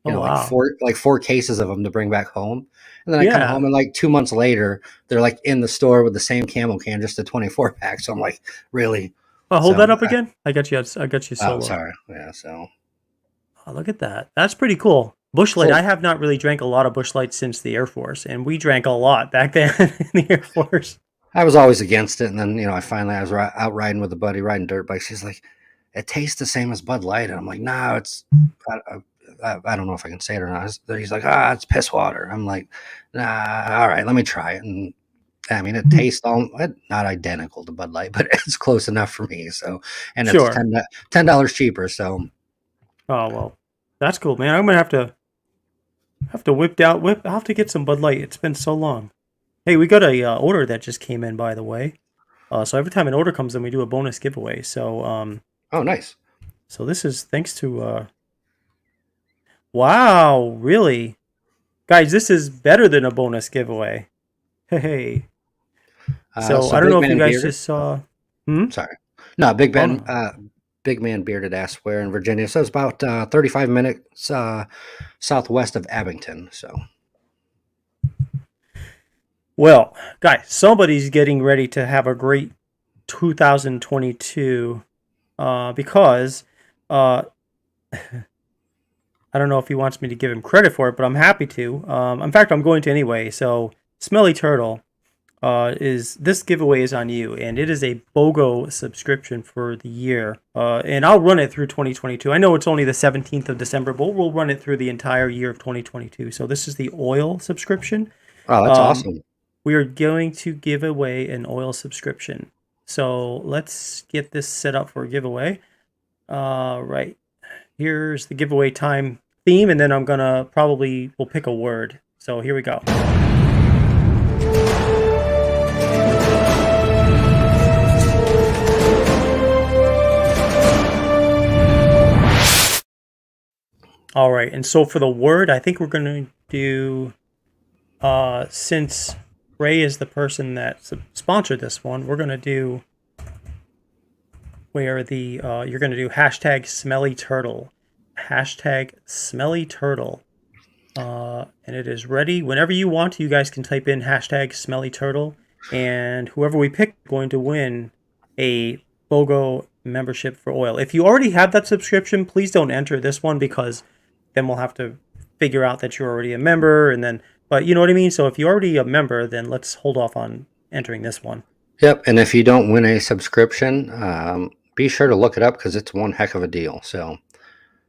Speaker 1: Oh
Speaker 2: like
Speaker 1: wow.
Speaker 2: four cases of them to bring back home. And then I come
Speaker 1: Yeah.
Speaker 2: home and like 2 months later, they're like in the store with the same camo can, just a 24 pack. So I'm like, really?
Speaker 1: Oh, hold
Speaker 2: So
Speaker 1: that up again. I got you. I got you
Speaker 2: oh,
Speaker 1: solo.
Speaker 2: sorry. Yeah. So
Speaker 1: Oh, look at that. That's pretty cool. Bush Light. I
Speaker 2: so
Speaker 1: have not really drank a lot of Bush Light since the Air Force, and we drank a lot back then in the Air Force.
Speaker 2: I was always against it. And then, I was out riding with a buddy, riding dirt bikes. He's like, it tastes the same as Bud Light. And I'm like, no, I don't know if I can say it or not. He's like, it's piss water. I'm like, nah, all right, let me try it. And I mean, it tastes not identical to Bud Light, but it's close enough for me. So, and it's
Speaker 1: Sure.
Speaker 2: $10 cheaper. So,
Speaker 1: Oh well, that's cool, man. I'm gonna have to whip. I'll have to get some Bud Light. It's been so long. Hey, we got a order that just came in, by the way. So every time an order comes in, we do a bonus giveaway.
Speaker 2: oh, nice.
Speaker 1: So this is thanks to wow, really, guys, this is better than a bonus giveaway. Hey, so
Speaker 2: So
Speaker 1: I don't
Speaker 2: Big
Speaker 1: know if you
Speaker 2: Man
Speaker 1: guys
Speaker 2: Bearded.
Speaker 1: just saw. Hmm.
Speaker 2: Sorry, no,
Speaker 1: Oh no.
Speaker 2: Big Man Bearded asked where in Virginia. So it's about 35 minutes southwest of Abington. So.
Speaker 1: Well, guys, somebody's getting ready to have a great 2022 because uh, I don't know if he wants me to give him credit for it, but I'm happy to. In fact, I'm going to anyway. So, Smelly Turtle, is this giveaway is on you, and it is a BOGO subscription for the year, and I'll run it through 2022. I know it's only the 17th of December, but we'll run it through the entire year of 2022. So this is the oil subscription.
Speaker 2: Oh, that's
Speaker 1: Um,
Speaker 2: awesome.
Speaker 1: we are going to give away an oil subscription. So let's get this set up for a giveaway. Right. Here's the giveaway time theme, and then we'll pick a word. So here we go. All right. And so for the word, I think we're going to do, since Ray is the person that sponsored this one. We're gonna do where the you're gonna do hashtag smelly turtle, hashtag smelly turtle, and it is ready whenever you want. You guys can type in hashtag smelly turtle, and whoever we pick is going to win a BOGO membership for oil. If you already have that subscription, please don't enter this one because then we'll have to figure out that you're already a member, and then, but you know what I mean? So if you're already a member, then let's hold off on entering this one.
Speaker 2: Yep. And if you don't win a subscription, be sure to look it up because it's one heck of a deal. So,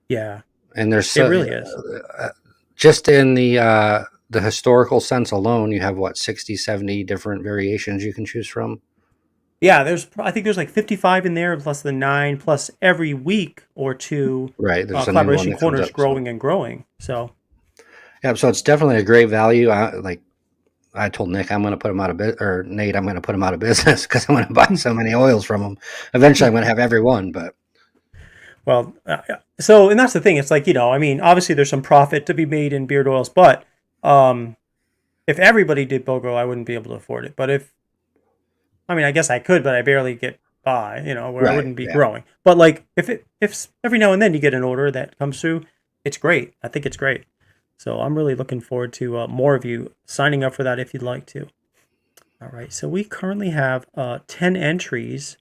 Speaker 1: Yeah,
Speaker 2: and there's
Speaker 1: it really is.
Speaker 2: just in the historical sense alone, you have what, 60, 70 different variations you can choose from.
Speaker 1: Yeah, I think there's like 55 in there, plus the 9, plus every week or two,
Speaker 2: Right. There's a new one
Speaker 1: collaboration
Speaker 2: that comes
Speaker 1: corners
Speaker 2: up.
Speaker 1: growing and growing. So
Speaker 2: Yeah. So it's definitely a great value. I told Nick I'm going to put him out of business, or Nate, I'm going to put him out of business because I'm going to buy so many oils from him. Eventually, I'm going to have every one, but
Speaker 1: well, so, and that's the thing. It's like, I mean, obviously there's some profit to be made in beard oils, but if everybody did BOGO, I wouldn't be able to afford it. But I mean, I guess I could, but I barely get by, where I wouldn't be growing. But like, if every now and then you get an order that comes through, it's great. I think it's great. So I'm really looking forward to more of you signing up for that if you'd like to. All right, so we currently have 10 entries,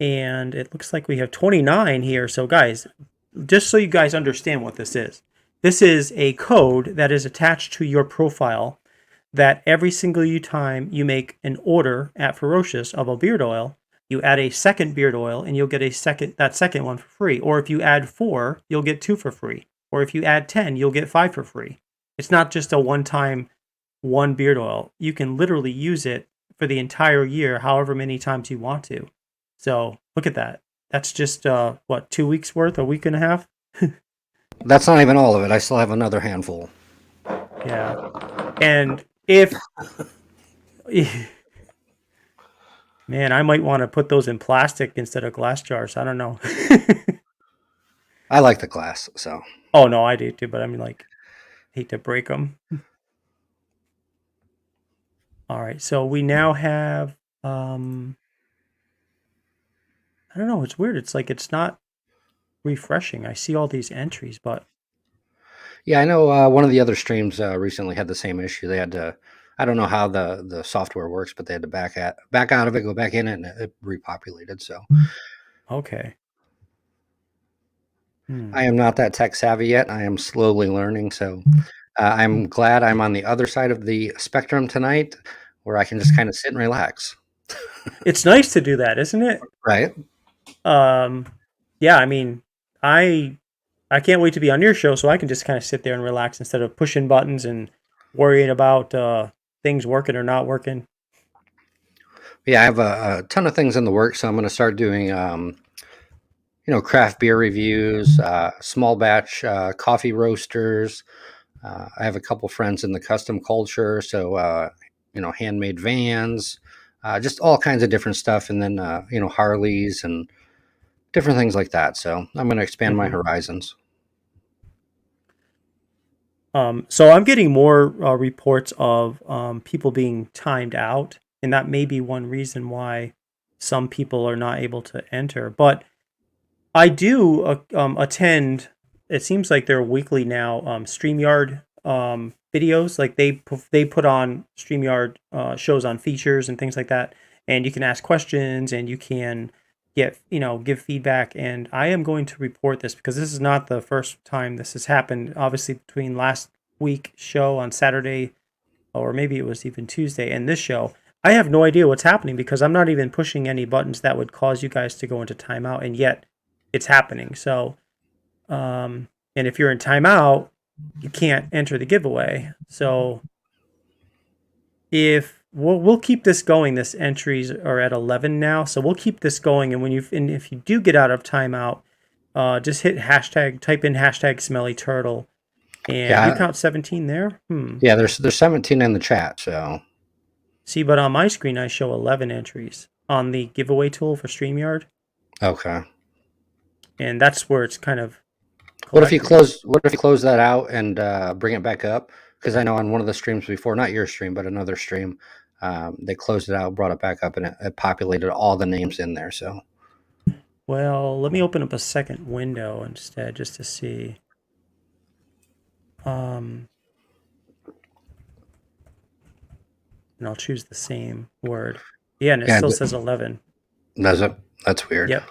Speaker 1: and it looks like we have 29 here. So guys, just so you guys understand what this is a code that is attached to your profile that every single time you make an order at Ferocious of a beard oil, you add a second beard oil and you'll get that second one for free. Or if you add 4, you'll get 2 for free. Or if you add 10, you'll get 5 for free. It's not just a one-time one beard oil. You can literally use it for the entire year, however many times you want to. So look at that. That's just, 2 weeks worth, a week and a half?
Speaker 2: that's not even all of it. I still have another handful.
Speaker 1: Yeah. And if... Man, I might want to put those in plastic instead of glass jars. I don't know.
Speaker 2: I like the glass, so.
Speaker 1: Oh, no, I do too, but I mean, like, hate to break them. All right, so we now have, I don't know, it's weird. It's like it's not refreshing. I see all these entries, but...
Speaker 2: Yeah, I know one of the other streams recently had the same issue. They had to, I don't know how the software works, but they had to back out of it, go back in it, and it repopulated. So,
Speaker 1: Okay.
Speaker 2: I am not that tech savvy yet. I am slowly learning. So, I'm glad I'm on the other side of the spectrum tonight, where I can just kind of sit and relax.
Speaker 1: It's nice to do that, isn't it?
Speaker 2: Right.
Speaker 1: Yeah, I mean, I can't wait to be on your show so I can just kind of sit there and relax instead of pushing buttons and worrying about things working or not working.
Speaker 2: Yeah, I have a ton of things in the works. So I'm going to start doing, craft beer reviews, small batch coffee roasters. I have a couple friends in the custom culture, so handmade vans, just all kinds of different stuff, and then Harleys and different things like that. So I'm going to expand my horizons.
Speaker 1: So I'm getting more reports of people being timed out, and that may be one reason why some people are not able to enter. But I do attend. It seems like they're weekly now. StreamYard videos, like they put on StreamYard shows on features and things like that, and you can ask questions and you can give feedback. And I am going to report this because this is not the first time this has happened. Obviously, between last week show on Saturday, or maybe it was even Tuesday, and this show, I have no idea what's happening because I'm not even pushing any buttons that would cause you guys to go into timeout, and yet it's happening. So, and if you're in timeout, you can't enter the giveaway. So, if we'll keep this going, this entries are at 11 now, so we'll keep this going. And if you do get out of timeout, just type in hashtag smelly turtle, and you count 17 there.
Speaker 2: Yeah, there's 17 in the chat. So
Speaker 1: see, but on my screen I show 11 entries on the giveaway tool for StreamYard.
Speaker 2: Okay.
Speaker 1: And that's where it's kind of
Speaker 2: collected. What if you close that out and bring it back up? Because I know on one of the streams before, not your stream, but another stream, They closed it out, brought it back up, and it populated all the names in there. So
Speaker 1: Well, let me open up a second window instead just to see. And I'll choose the same word. Yeah, and it
Speaker 2: yeah,
Speaker 1: still says 11.
Speaker 2: that's weird.
Speaker 1: Yep.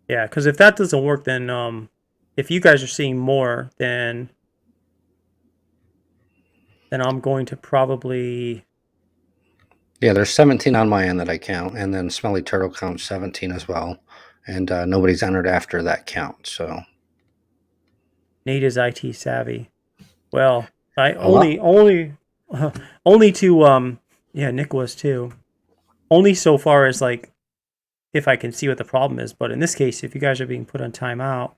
Speaker 1: Yeah, because if that doesn't work, then if you guys are seeing more, then I'm going to probably.
Speaker 2: Yeah, there's 17 on my end that I count, and then Smelly Turtle counts 17 as well, and nobody's entered after that count. So
Speaker 1: Nate is IT savvy. Well, I
Speaker 2: a lot.
Speaker 1: only to yeah, Nick was too. Only so far as like if I can see what the problem is, but in this case, if you guys are being put on timeout,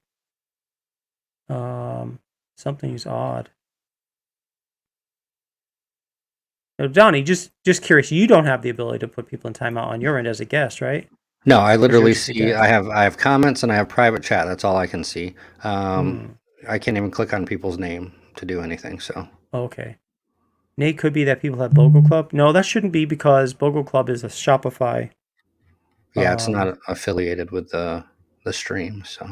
Speaker 1: something's odd. Now, Donnie, just curious, you don't have the ability to put people in timeout on your end as a guest, right?
Speaker 2: No, I
Speaker 1: Or you're
Speaker 2: literally
Speaker 1: just a
Speaker 2: see.
Speaker 1: guest?
Speaker 2: I have comments and I have private chat. That's all I can see.
Speaker 1: Hmm.
Speaker 2: I can't even click on people's name to do anything. So
Speaker 1: Okay. Nate, could be that people have Bogo Club. No, that shouldn't be because Bogo Club is a Shopify.
Speaker 2: yeah, it's
Speaker 1: Um,
Speaker 2: not affiliated with the stream. So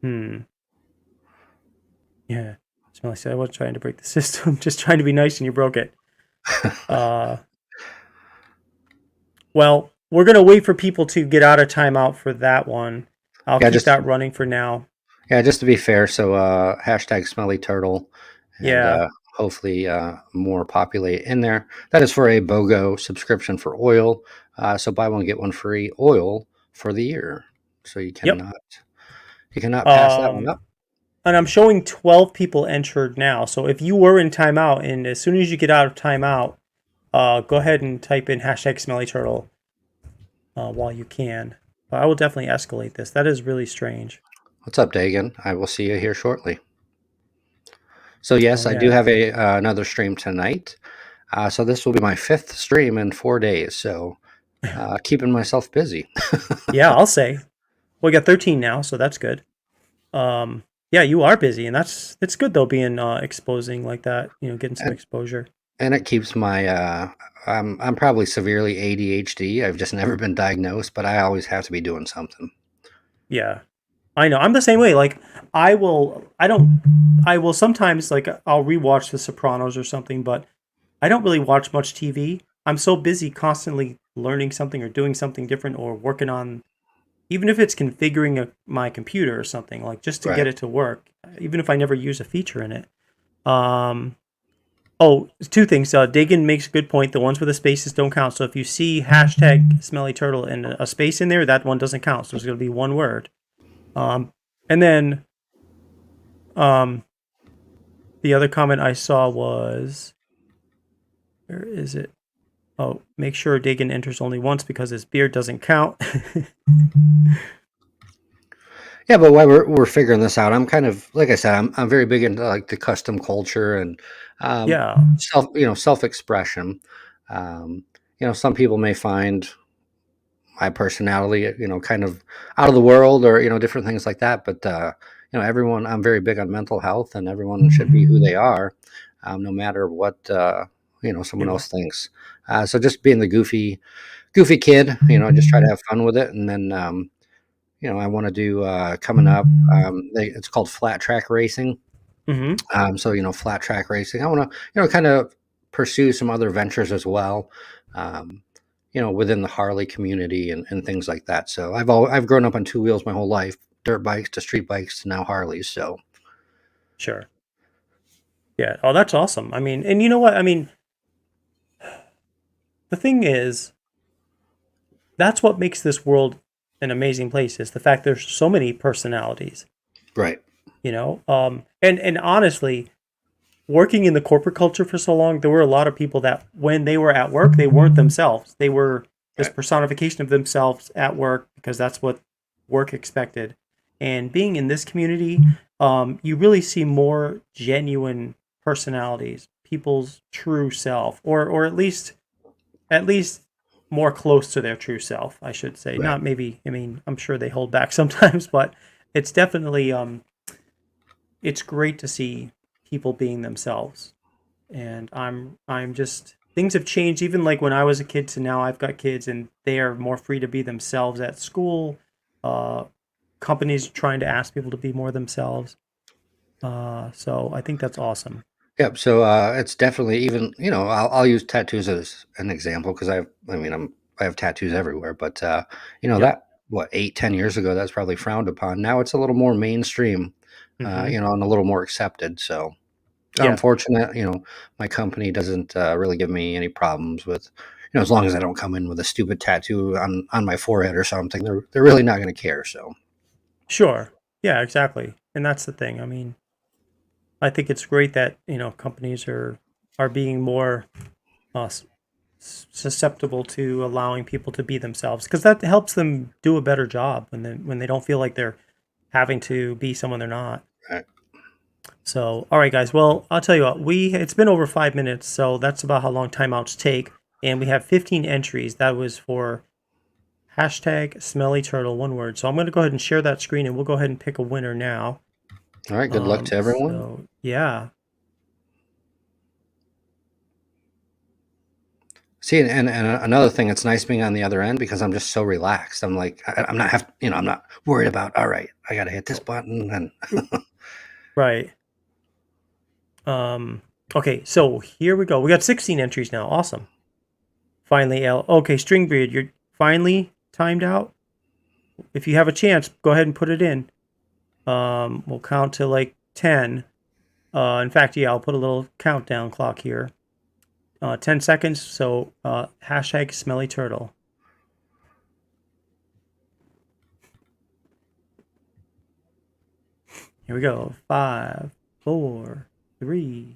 Speaker 1: hmm. Yeah. Smelly said I wasn't trying to break the system, just trying to be nice, and you broke it. Uh, well, we're gonna wait for people to get out of timeout for that one. I'll
Speaker 2: yeah,
Speaker 1: keep
Speaker 2: just
Speaker 1: that running for now.
Speaker 2: just to be fair. So hashtag Smelly Turtle, and
Speaker 1: Yeah.
Speaker 2: hopefully more populate in there. That is for a BOGO subscription for oil. So buy one get one free oil for the year. So
Speaker 1: Yep.
Speaker 2: you cannot pass that one up.
Speaker 1: And I'm showing 12 people entered now. So if you were in timeout, and as soon as you get out of timeout, go ahead and type in hashtag Smelly Turtle while you can. But I will definitely escalate this. That is really strange.
Speaker 2: What's up, Dagan? I will see you here shortly. So yes,
Speaker 1: Oh
Speaker 2: I do
Speaker 1: yeah.
Speaker 2: have a another stream tonight. So this will be my 5th stream in 4 days. So keeping myself busy.
Speaker 1: Yeah, I'll say. Well, we got 13 now, so that's good. Yeah, you are busy, and it's good though being exposing like that. Getting some
Speaker 2: and,
Speaker 1: exposure.
Speaker 2: and it keeps my. I'm probably severely ADHD. I've just never been diagnosed, but I always have to be doing something.
Speaker 1: Yeah, I know. I'm the same way. Like I will. I don't. I will sometimes like I'll rewatch The Sopranos or something, but I don't really watch much TV. I'm so busy constantly learning something or doing something different or working on, even if it's configuring my computer or something, like just to get
Speaker 2: Right.
Speaker 1: it to work, even if I never use a feature in it. Um, oh, two things. Dagan makes a good point. The ones where the spaces don't count. So if you see hashtag Smelly Turtle and a space in there, that one doesn't count. So it's going to be one word. And then um, the other comment I saw was, where is it? Oh, make sure Dagan enters only once because his beard doesn't count.
Speaker 2: Yeah, but while we're figuring this out, I'm kind of like I said, I'm very big into like the custom culture and
Speaker 1: Yeah,
Speaker 2: self expression. Um, some people may find my personality, kind of out of the world or different things like that. But everyone, I'm very big on mental health, and everyone should be who they are, no matter what someone
Speaker 1: yeah,
Speaker 2: else thinks. So just being the goofy kid, just try to have fun with it, and then I want to do coming up. It's called flat track racing.
Speaker 1: mm-hmm.
Speaker 2: So flat track racing. I want to kind of pursue some other ventures as well. Um, within the Harley community and things like that. So I've grown up on two wheels my whole life, dirt bikes to street bikes to now Harleys. So
Speaker 1: Sure. Yeah. Oh, that's awesome. I mean, and you know what? I mean, the thing is, that's what makes this world an amazing place is the fact there's so many personalities,
Speaker 2: right,
Speaker 1: and honestly, working in the corporate culture for so long, there were a lot of people that when they were at work, they weren't themselves. They were this
Speaker 2: right,
Speaker 1: personification of themselves at work because that's what work expected. And being in this community, you really see more genuine personalities, people's true self, or at least more close to their true self, I should say.
Speaker 2: right.
Speaker 1: Not maybe. I mean, I'm sure they hold back sometimes, but it's definitely it's great to see people being themselves. And I'm just things have changed even like when I was a kid to now I've got kids and they are more free to be themselves at school. Uh, Companies trying to ask people to be more themselves. So I think that's awesome.
Speaker 2: Yep. So it's definitely even, I'll use tattoos as an example because I have tattoos everywhere, but
Speaker 1: Yep.
Speaker 2: that what 8, 10 years ago, that's probably frowned upon. Now it's a little more mainstream,
Speaker 1: Hmm.
Speaker 2: and a little more accepted. So I'm
Speaker 1: Yeah.
Speaker 2: fortunate, my company doesn't really give me any problems with, as long as I don't come in with a stupid tattoo on my forehead or something, they're really not going to care. So
Speaker 1: Sure. Yeah, exactly. And that's the thing. I mean, I think it's great that, companies are being more uh, s- susceptible to allowing people to be themselves because that helps them do a better job when they don't feel like they're having to be someone they're not.
Speaker 2: uh,
Speaker 1: So, all right, guys. Well, I'll tell you what. It's been over 5 minutes, so that's about how long timeouts take, and we have 15 entries. That was for hashtag Smelly Turtle, one word. So I'm going to go ahead and share that screen, and we'll go ahead and pick a winner now.
Speaker 2: all right, good luck to everyone.
Speaker 1: So yeah.
Speaker 2: See, and another thing, it's nice being on the other end because I'm just so relaxed. I'm like, I'm not I'm not worried about. All right, I got to hit this button, and
Speaker 1: Right. Um, okay, so here we go. We got 16 entries now. Awesome. Finally, L. Okay, String Beard, you're finally timed out. If you have a chance, go ahead and put it in. We'll count to like 10. In fact, yeah, I'll put a little countdown clock here. 10 seconds. So hashtag Smelly Turtle. Here we go. 5, 4, 3,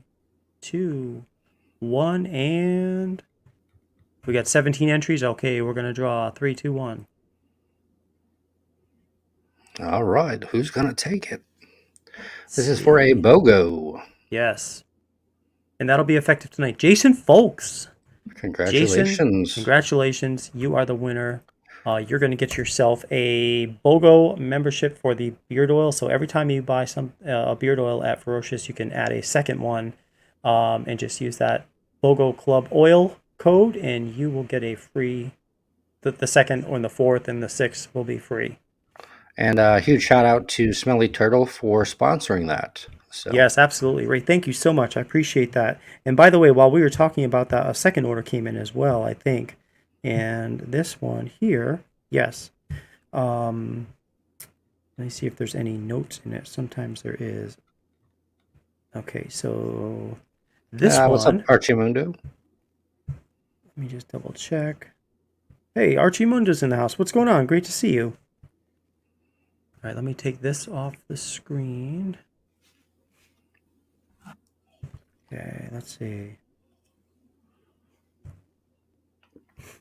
Speaker 1: 2, 1, and we got 17 entries. Okay, we're gonna draw 3, 2, 1.
Speaker 2: all right, who's gonna take it?
Speaker 1: Let's
Speaker 2: This is for a
Speaker 1: see.
Speaker 2: BOGO.
Speaker 1: Yes. And that'll be effective tonight. Jason Folks. Jason,
Speaker 2: Congratulations.
Speaker 1: congratulations. You are the winner. You're going to get yourself a BOGO membership for the beard oil. So every time you buy some a beard oil at Ferocious, you can add a second one and just use that BOGO Club oil code, and you will get a free. The second and the fourth and the sixth will be free.
Speaker 2: And a huge shout out to Smelly Turtle for sponsoring that. So,
Speaker 1: Yes, absolutely. Ray, thank you so much. I appreciate that. And by the way, while we were talking about that, a second order came in as well, I think. And this one here, yes. Um, Let me see if there's any notes in it. Sometimes there is. Okay, so this
Speaker 2: what's up,
Speaker 1: one,
Speaker 2: Archimundo?
Speaker 1: let me just double check. Hey, Archie Mundo's in the house. What's going on? Great to see you. All right, let me take this off the screen. Okay, let's see.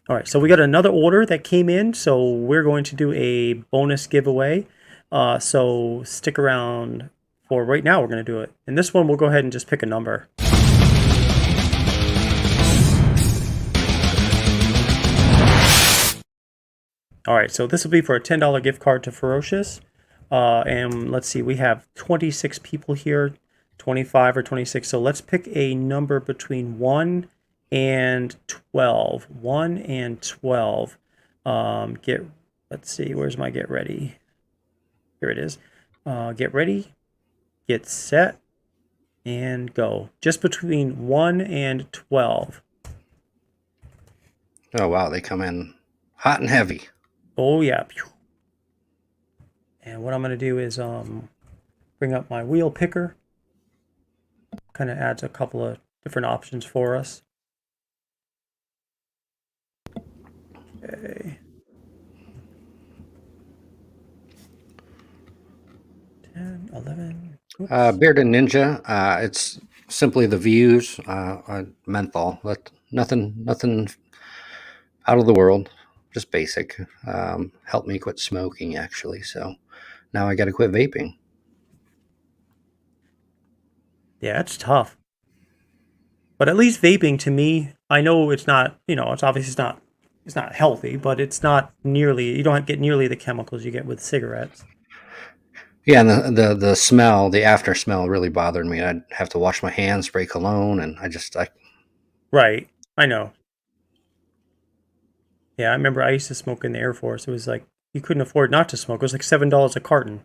Speaker 1: All right, so we got another order that came in, so we're going to do a bonus giveaway. So stick around for right now. We're going to do it. And this one, we'll go ahead and just pick a number. All right, so this will be for a $10 gift card to Ferocious. And let's see, we have 26 people here, 25 or 26. So let's pick a number between 1 and 12. 1 and 12. Let's see, where's my get ready? Here it is. Get ready, get set, and go. Just between 1 and 12.
Speaker 2: Oh, wow, they come in hot and heavy.
Speaker 1: Oh, yeah. And what I'm going to do is bring up my wheel picker. Kind of adds a couple of different options for us. Okay. 10, 11. Oops.
Speaker 2: Bearded Ninja, it's simply the views, menthol. Nothing out of the world, just basic. Helped me quit smoking, actually. So now I got to quit vaping.
Speaker 1: Yeah, it's tough. But at least vaping to me, I know it's not, it's obviously it's not healthy, but it's not nearly, you don't get nearly the chemicals you get with cigarettes.
Speaker 2: Yeah, and the smell, the after smell really bothered me. I'd have to wash my hands, spray cologne, and I
Speaker 1: Right. I know. Yeah, I remember I used to smoke in the Air Force. It was like you couldn't afford not to smoke. It was like $7 a carton.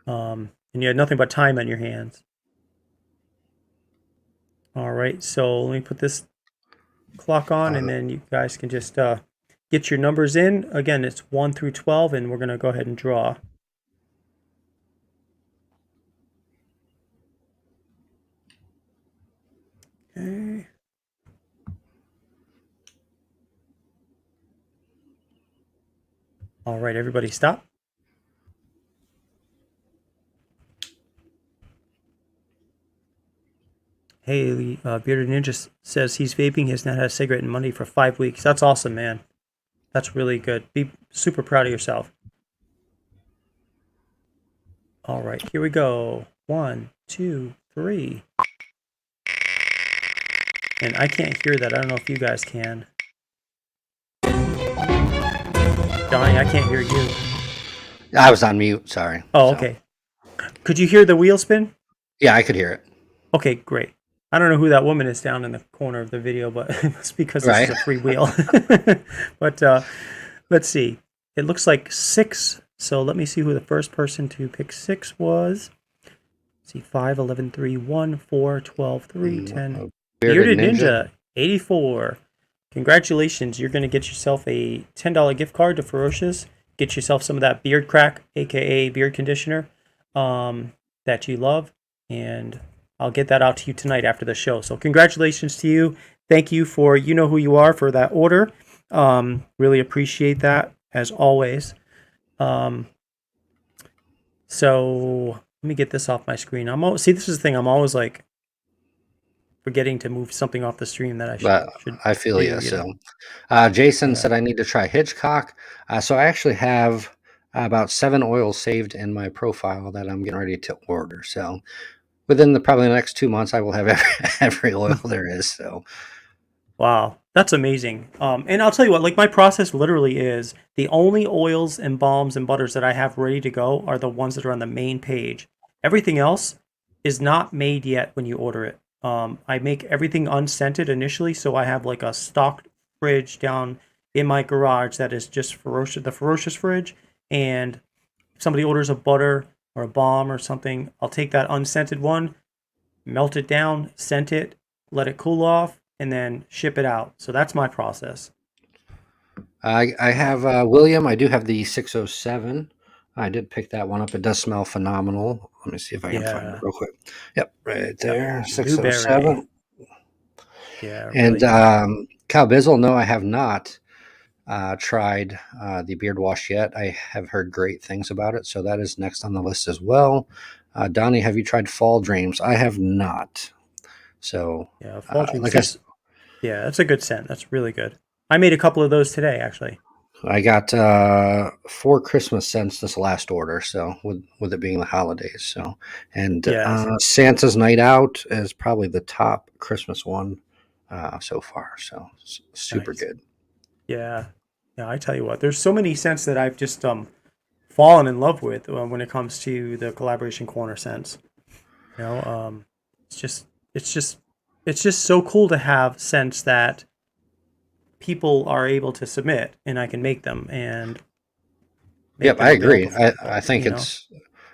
Speaker 1: And you had nothing but time on your hands. All right, so let me put this clock on, and then you guys can just get your numbers in. Again, it's 1 through 12, and we're going to go ahead and draw. Okay. All right, everybody stop. Hey, Bearded Ninja says he's vaping. He has not had a cigarette in money for 5 weeks. That's awesome, man. That's really good. Be super proud of yourself. All right, here we go. 1, 2, 3. And I can't hear that. I don't know if you guys can. Donnie, I can't hear you.
Speaker 2: I was on mute. Sorry.
Speaker 1: Oh, okay. Could you hear the wheel spin?
Speaker 2: Yeah, I could hear it.
Speaker 1: Okay, great. I don't know who that woman is down in the corner of the video, but it's because this is a free wheel. But let's see. It looks like 6. So let me see who the first person to pick 6 was. Let's see, 5, 11, 3, 1, 4, 12, 3, 10. Bearded Ninja, 84. Congratulations. You're going to get yourself a $10 gift card to Ferocious. Get yourself some of that beard crack, aka beard conditioner, that you love. And I'll get that out to you tonight after the show. So congratulations to you. Thank you for you know who you are for that order. Really appreciate that as always. So let me get this off my screen. See, this is the thing. I'm always like forgetting to move something off the stream that I should
Speaker 2: I feel you. So Jason said I need to try Hitchcock. So I actually have about 7 oils saved in my profile that I'm getting ready to order. So within probably the next 2 months, I will have every oil there is. So,
Speaker 1: wow, that's amazing. And I'll tell you what, like my process literally is the only oils and balms and butters that I have ready to go are the ones that are on the main page. Everything else is not made yet when you order it. I make everything unscented initially, so I have like a stocked fridge down in my garage that is just the Ferocious fridge. And if somebody orders a butter or a balm or something, I'll take that unscented one, melt it down, scent it, let it cool off, and then ship it out. So that's my process.
Speaker 2: I have William. I do have the 607. I did pick that one up. It does smell phenomenal. Let me see if I can find it real quick. Yep, right there, 607.
Speaker 1: Yeah,
Speaker 2: and Cow Bizzle, no, I have not tried the beard wash yet. I have heard great things about it, so that is next on the list as well. Donnie, have you tried Fall Dreams? I have not. So
Speaker 1: yeah, Fall Dreams. Yeah, that's a good scent. That's really good. I made a couple of those today, actually.
Speaker 2: I got 4 Christmas scents this last order, so with it being the holidays. So, and Santa's Night Out is probably the top Christmas one so far. So super good.
Speaker 1: Yeah, I tell you what, there's so many scents that I've just fallen in love with when it comes to the collaboration corner scents. You know, it's just so cool to have scents that people are able to submit and I can make them and
Speaker 2: yep, I agree. I think it's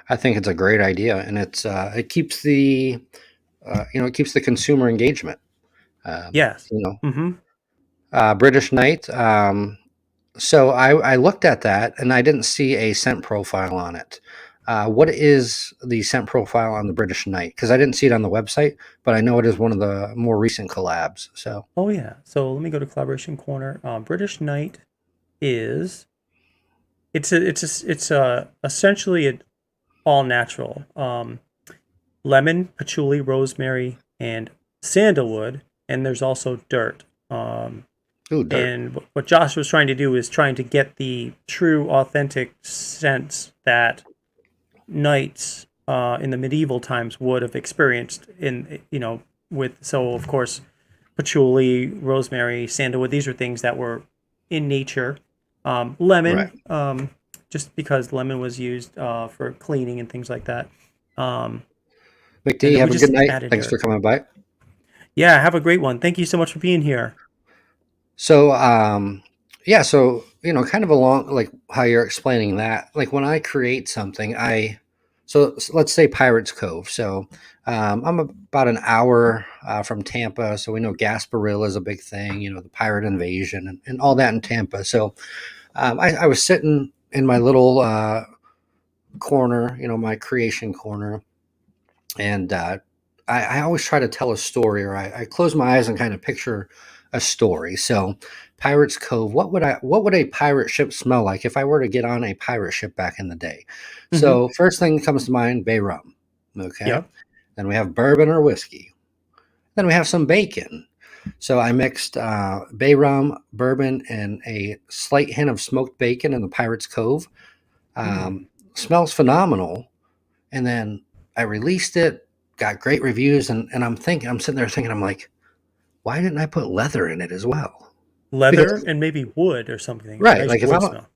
Speaker 2: a great idea, and it keeps the it keeps the consumer engagement.
Speaker 1: Yes.
Speaker 2: British Night. So I looked at that and I didn't see a scent profile on it. What is the scent profile on the British Night? Because I didn't see it on the website, but I know it is one of the more recent collabs. So
Speaker 1: so let me go to Collaboration Corner. British Night is it's essentially all natural. Lemon, patchouli, rosemary, and sandalwood, and there's also dirt.
Speaker 2: Dirt.
Speaker 1: And what Josh was trying to do is trying to get the true, authentic scents that knights in the medieval times would have experienced of course patchouli, rosemary, sandalwood, these are things that were in nature. Lemon,
Speaker 2: right.
Speaker 1: just because lemon was used for cleaning and things like that. Um, and
Speaker 2: McD,
Speaker 1: then we
Speaker 2: have a good
Speaker 1: just
Speaker 2: night.
Speaker 1: added
Speaker 2: Thanks
Speaker 1: dirt.
Speaker 2: for coming by.
Speaker 1: Yeah, have a great one. Thank you so much for being here.
Speaker 2: So, yeah, so, kind of along like how you're explaining that, like when I create something, so let's say Pirates Cove. So, I'm about an hour from Tampa. So we know Gasparilla is a big thing, the pirate invasion and all that in Tampa. So, I was sitting in my little corner, my creation corner, and I always try to tell a story, or I close my eyes and kind of picture a story. So, Pirates Cove. What would a pirate ship smell like if I were to get on a pirate ship back in the day?
Speaker 1: Hmm.
Speaker 2: So, first thing that comes to mind, bay rum. Okay,
Speaker 1: Yep.
Speaker 2: then we have bourbon or whiskey. Then we have some bacon. So I mixed bay rum, bourbon, and a slight hint of smoked bacon in the Pirates Cove.
Speaker 1: Mm.
Speaker 2: Smells phenomenal. And then I released it, got great reviews, and I'm sitting there thinking, I'm like, why didn't I put leather in it as well?
Speaker 1: Leather
Speaker 2: Because
Speaker 1: and maybe wood or something.
Speaker 2: right,
Speaker 1: Nice
Speaker 2: like
Speaker 1: wood smell.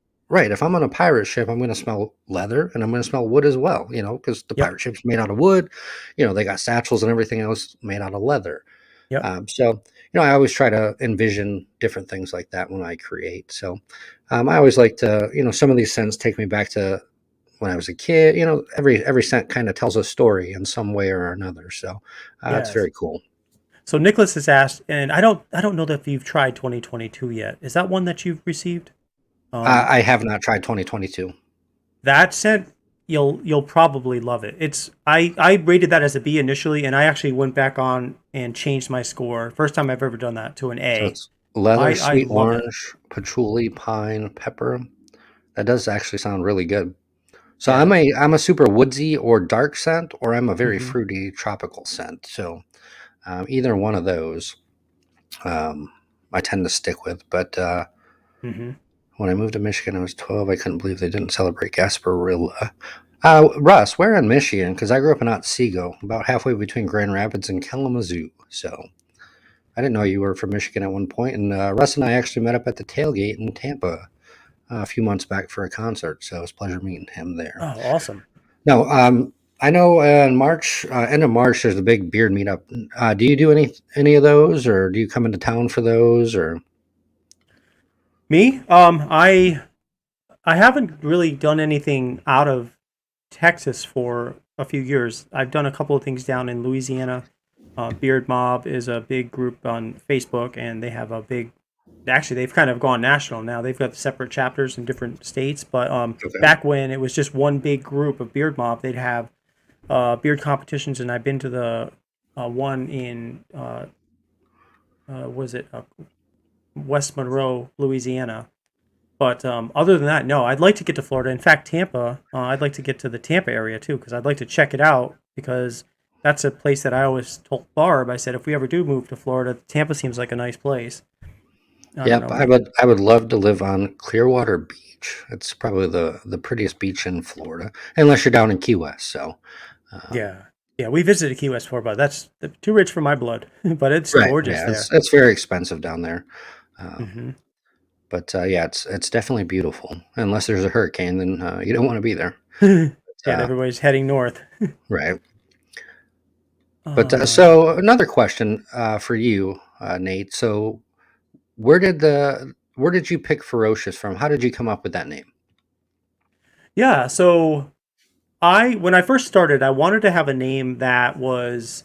Speaker 2: if I'm on a pirate ship, I'm going to smell leather and I'm going to smell wood as well, because the
Speaker 1: Yep.
Speaker 2: pirate ship's made out of wood. They got satchels and everything else made out of leather.
Speaker 1: Yep.
Speaker 2: So, I always try to envision different things like that when I create. So, I always like to, some of these scents take me back to when I was a kid. Every scent kind of tells a story in some way or another. So, it's
Speaker 1: Yes.
Speaker 2: very cool.
Speaker 1: So Nicholas has asked, and I don't know that if you've tried 2022 yet. Is that one that you've received? Um,
Speaker 2: I have not tried 2022.
Speaker 1: that scent, you'll probably love it. I rated that as a B initially, and I actually went back on and changed my score. First time I've ever done that to an
Speaker 2: So
Speaker 1: A.
Speaker 2: it's leather,
Speaker 1: I
Speaker 2: sweet
Speaker 1: love it.
Speaker 2: orange, patchouli, pine, pepper. That does actually sound really good. So
Speaker 1: Yeah.
Speaker 2: I'm a super woodsy or dark scent, or I'm a very
Speaker 1: Hmm.
Speaker 2: fruity tropical scent. So either one of those, um, I tend to stick with. But
Speaker 1: Hmm.
Speaker 2: when I moved to Michigan, I was 12. I couldn't believe they didn't celebrate Gasparilla. Russ, where in Michigan? Because I grew up in Otsego, about halfway between Grand Rapids and Kalamazoo. So I didn't know you were from Michigan at one point. And Russ and I actually met up at the tailgate in Tampa a few months back for a concert. So it was a pleasure meeting him there.
Speaker 1: Oh, awesome.
Speaker 2: No, I know in March, end of March, there's a big beard meetup. Do you do any of those, or do you come into town for those, or?
Speaker 1: Me? I haven't really done anything out of Texas for a few years. I've done a couple of things down in Louisiana. Beard Mob is a big group on Facebook, and they have a big. Actually, they've kind of gone national now. They've got separate chapters in different states. But
Speaker 2: Okay.
Speaker 1: back when it was just one big group of Beard Mob, they'd have beard competitions, and I've been to the one in was it West Monroe, Louisiana. But other than that, no. I'd like to get to Florida. In fact, Tampa. I'd like to get to the Tampa area too because I'd like to check it out because that's a place that I always told Barb. I said if we ever do move to Florida, Tampa seems like a nice place. I don't know.
Speaker 2: Yep,
Speaker 1: We could.
Speaker 2: I would love to live on Clearwater Beach. It's probably the prettiest beach in Florida, unless you're down in Key West. So, um,
Speaker 1: Yeah, yeah. We visited Key West before, but that's too rich for my blood. But it's
Speaker 2: right,
Speaker 1: gorgeous
Speaker 2: yeah,
Speaker 1: there.
Speaker 2: it's very expensive down there. Um,
Speaker 1: Hmm.
Speaker 2: but yeah, it's definitely beautiful. Unless there's a hurricane, then you don't want to be there.
Speaker 1: Yeah,
Speaker 2: Uh,
Speaker 1: everybody's heading north.
Speaker 2: right. But
Speaker 1: Um,
Speaker 2: so another question for you, Nate. So where did you pick Ferocious from? How did you come up with that name?
Speaker 1: yeah. So when I first started, I wanted to have a name that was